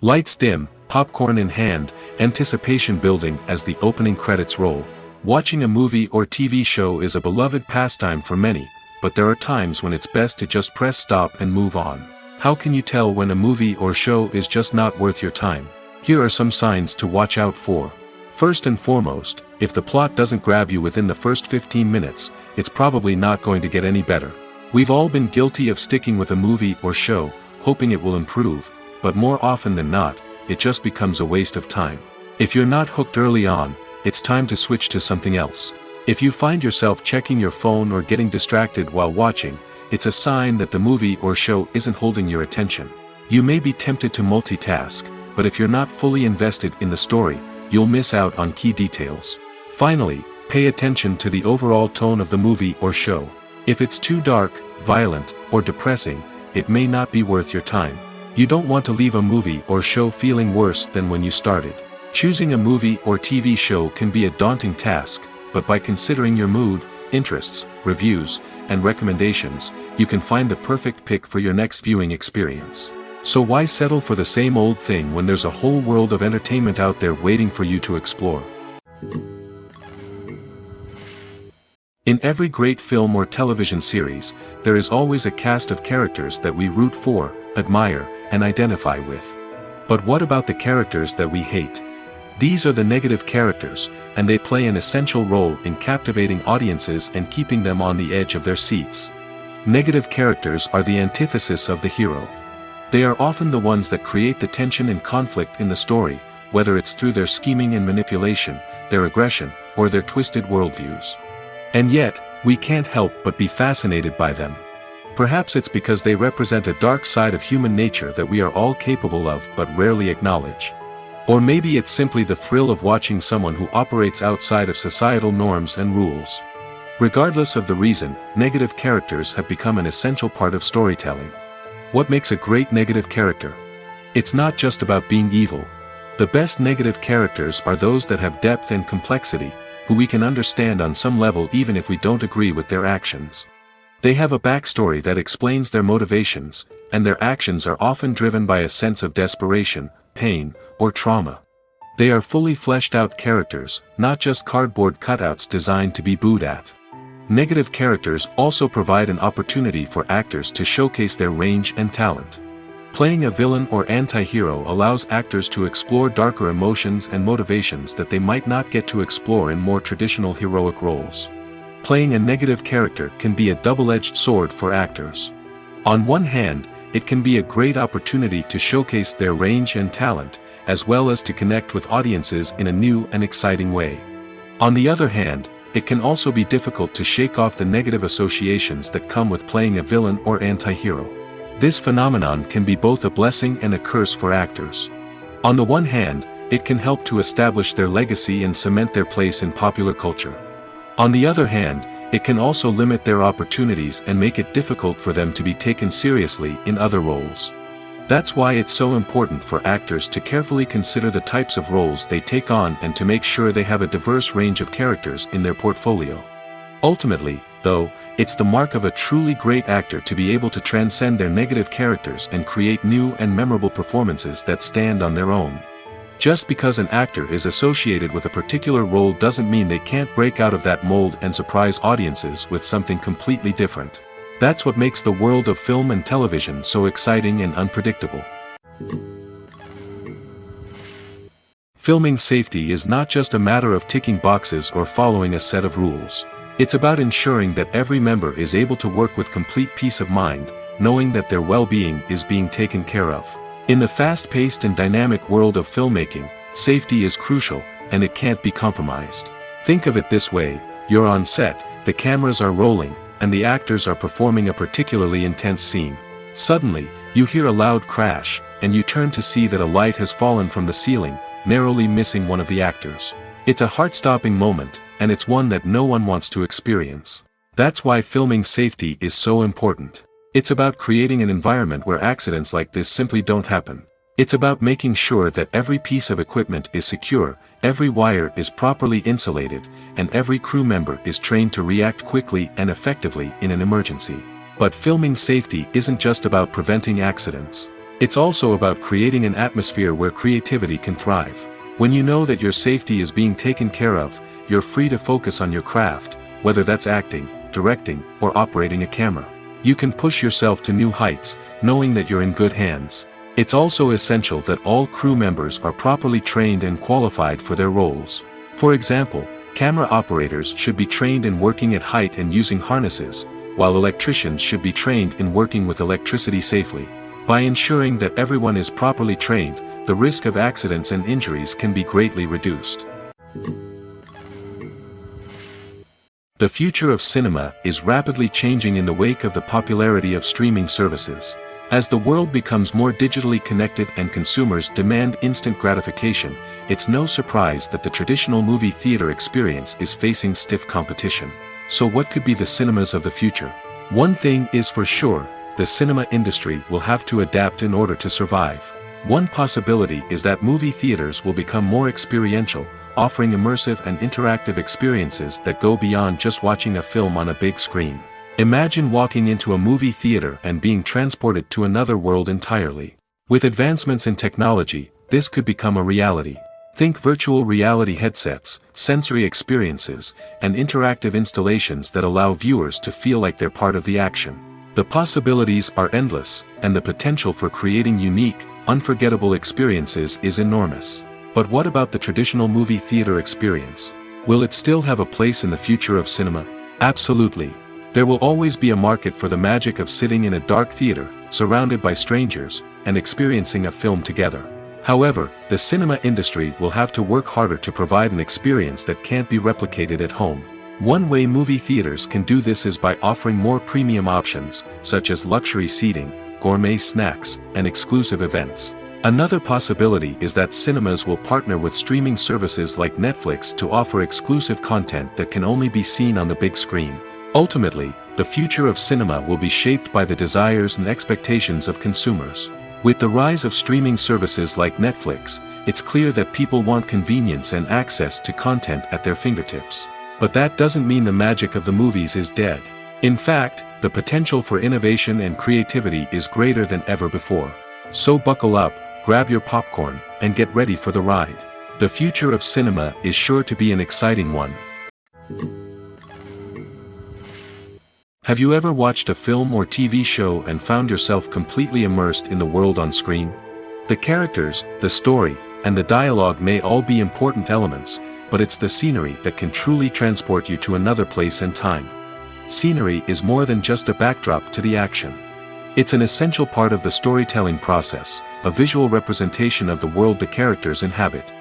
Lights dim, popcorn in hand, anticipation building as the opening credits roll. Watching a movie or TV show is a beloved pastime for many, but there are times when it's best to just press stop and move on. How can you tell when a movie or show is just not worth your time? Here are some signs to watch out for. First and foremost, if the plot doesn't grab you within the first 15 minutes, it's probably not going to get any better. We've all been guilty of sticking with a movie or show, hoping it will improve, but more often than not, it just becomes a waste of time. If you're not hooked early on, it's time to switch to something else. If you find yourself checking your phone or getting distracted while watching, it's a sign that the movie or show isn't holding your attention. You may be tempted to multitask, but if you're not fully invested in the story, you'll miss out on key details. Finally, pay attention to the overall tone of the movie or show. If it's too dark, violent, or depressing, it may not be worth your time. You don't want to leave a movie or show feeling worse than when you started. Choosing a movie or TV show can be a daunting task, but by considering your mood, interests, reviews, and recommendations, you can find the perfect pick for your next viewing experience. So why settle for the same old thing when there's a whole world of entertainment out there waiting for you to explore? In every great film or television series, there is always a cast of characters that we root for, admire, and identify with. But what about the characters that we hate? These are the negative characters, and they play an essential role in captivating audiences and keeping them on the edge of their seats. Negative characters are the antithesis of the hero. They are often the ones that create the tension and conflict in the story, whether it's through their scheming and manipulation, their aggression, or their twisted worldviews. And yet, we can't help but be fascinated by them. Perhaps it's because they represent a dark side of human nature that we are all capable of but rarely acknowledge. Or maybe it's simply the thrill of watching someone who operates outside of societal norms and rules. Regardless of the reason, negative characters have become an essential part of storytelling. What makes a great negative character? It's not just about being evil. The best negative characters are those that have depth and complexity, who we can understand on some level even if we don't agree with their actions. They have a backstory that explains their motivations, and their actions are often driven by a sense of desperation, pain, or trauma. They are fully fleshed out characters, not just cardboard cutouts designed to be booed at. Negative characters also provide an opportunity for actors to showcase their range and talent. Playing a villain or anti-hero allows actors to explore darker emotions and motivations that they might not get to explore in more traditional heroic roles. Playing a negative character can be a double-edged sword for actors. On one hand, it can be a great opportunity to showcase their range and talent, as well as to connect with audiences in a new and exciting way. On the other hand, it can also be difficult to shake off the negative associations that come with playing a villain or anti-hero. This phenomenon can be both a blessing and a curse for actors. On the one hand, it can help to establish their legacy and cement their place in popular culture. On the other hand, it can also limit their opportunities and make it difficult for them to be taken seriously in other roles. That's why it's so important for actors to carefully consider the types of roles they take on and to make sure they have a diverse range of characters in their portfolio. Ultimately, though, it's the mark of a truly great actor to be able to transcend their negative characters and create new and memorable performances that stand on their own. Just because an actor is associated with a particular role doesn't mean they can't break out of that mold and surprise audiences with something completely different. That's what makes the world of film and television so exciting and unpredictable. Filming safety is not just a matter of ticking boxes or following a set of rules. It's about ensuring that every member is able to work with complete peace of mind, knowing that their well-being is being taken care of. In the fast-paced and dynamic world of filmmaking, safety is crucial, and it can't be compromised. Think of it this way: you're on set, the cameras are rolling, and the actors are performing a particularly intense scene. Suddenly, you hear a loud crash, and you turn to see that a light has fallen from the ceiling, narrowly missing one of the actors. It's a heart-stopping moment, and it's one that no one wants to experience. That's why filming safety is so important. It's about creating an environment where accidents like this simply don't happen. It's about making sure that every piece of equipment is secure, every wire is properly insulated, and every crew member is trained to react quickly and effectively in an emergency. But filming safety isn't just about preventing accidents. It's also about creating an atmosphere where creativity can thrive. When you know that your safety is being taken care of, you're free to focus on your craft, whether that's acting, directing, or operating a camera. You can push yourself to new heights, knowing that you're in good hands. It's also essential that all crew members are properly trained and qualified for their roles. For example, camera operators should be trained in working at height and using harnesses, while electricians should be trained in working with electricity safely. By ensuring that everyone is properly trained, the risk of accidents and injuries can be greatly reduced. The future of cinema is rapidly changing in the wake of the popularity of streaming services. As the world becomes more digitally connected and consumers demand instant gratification, it's no surprise that the traditional movie theater experience is facing stiff competition. So what could be the cinemas of the future? One thing is for sure: the cinema industry will have to adapt in order to survive. One possibility is that movie theaters will become more experiential, offering immersive and interactive experiences that go beyond just watching a film on a big screen. Imagine walking into a movie theater and being transported to another world entirely. With advancements in technology, this could become a reality. Think virtual reality headsets, sensory experiences, and interactive installations that allow viewers to feel like they're part of the action. The possibilities are endless, and the potential for creating unique, unforgettable experiences is enormous. But what about the traditional movie theater experience? Will it still have a place in the future of cinema? Absolutely. There will always be a market for the magic of sitting in a dark theater, surrounded by strangers, and experiencing a film together. However, the cinema industry will have to work harder to provide an experience that can't be replicated at home. One way movie theaters can do this is by offering more premium options, such as luxury seating, gourmet snacks, and exclusive events. Another possibility is that cinemas will partner with streaming services like Netflix to offer exclusive content that can only be seen on the big screen. Ultimately, the future of cinema will be shaped by the desires and expectations of consumers. With the rise of streaming services like Netflix, it's clear that people want convenience and access to content at their fingertips. But that doesn't mean the magic of the movies is dead. In fact, the potential for innovation and creativity is greater than ever before. So buckle up, grab your popcorn, and get ready for the ride. The future of cinema is sure to be an exciting one. Have you ever watched a film or TV show and found yourself completely immersed in the world on screen? The characters, the story, and the dialogue may all be important elements, but it's the scenery that can truly transport you to another place and time. Scenery is more than just a backdrop to the action. It's an essential part of the storytelling process, a visual representation of the world the characters inhabit.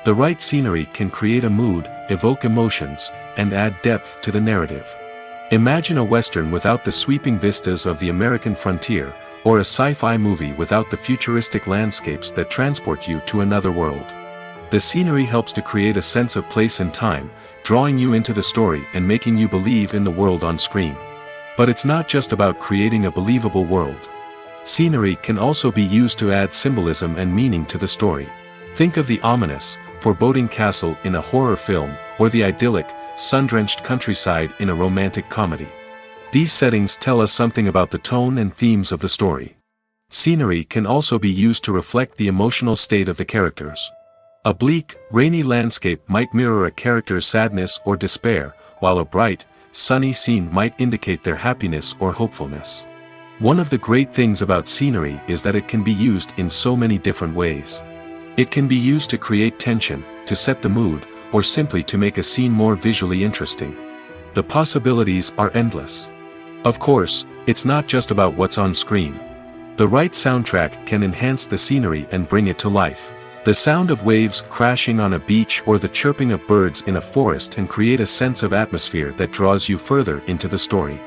The right scenery can create a mood, evoke emotions, and add depth to the narrative. Imagine a Western without the sweeping vistas of the American frontier, or a sci-fi movie without the futuristic landscapes that transport you to another world. The scenery helps to create a sense of place and time, drawing you into the story and making you believe in the world on screen. But it's not just about creating a believable world. Scenery can also be used to add symbolism and meaning to the story. Think of the ominous, foreboding castle in a horror film, or the idyllic, sun-drenched countryside in a romantic comedy. These settings tell us something about the tone and themes of the story. Scenery can also be used to reflect the emotional state of the characters. A bleak, rainy landscape might mirror a character's sadness or despair, while a bright, sunny scene might indicate their happiness or hopefulness. One of the great things about scenery is that it can be used in so many different ways. It can be used to create tension, to set the mood, or simply to make a scene more visually interesting. The possibilities are endless. Of course, it's not just about what's on screen. The right soundtrack can enhance the scenery and bring it to life. The sound of waves crashing on a beach or the chirping of birds in a forest can create a sense of atmosphere that draws you further into the story.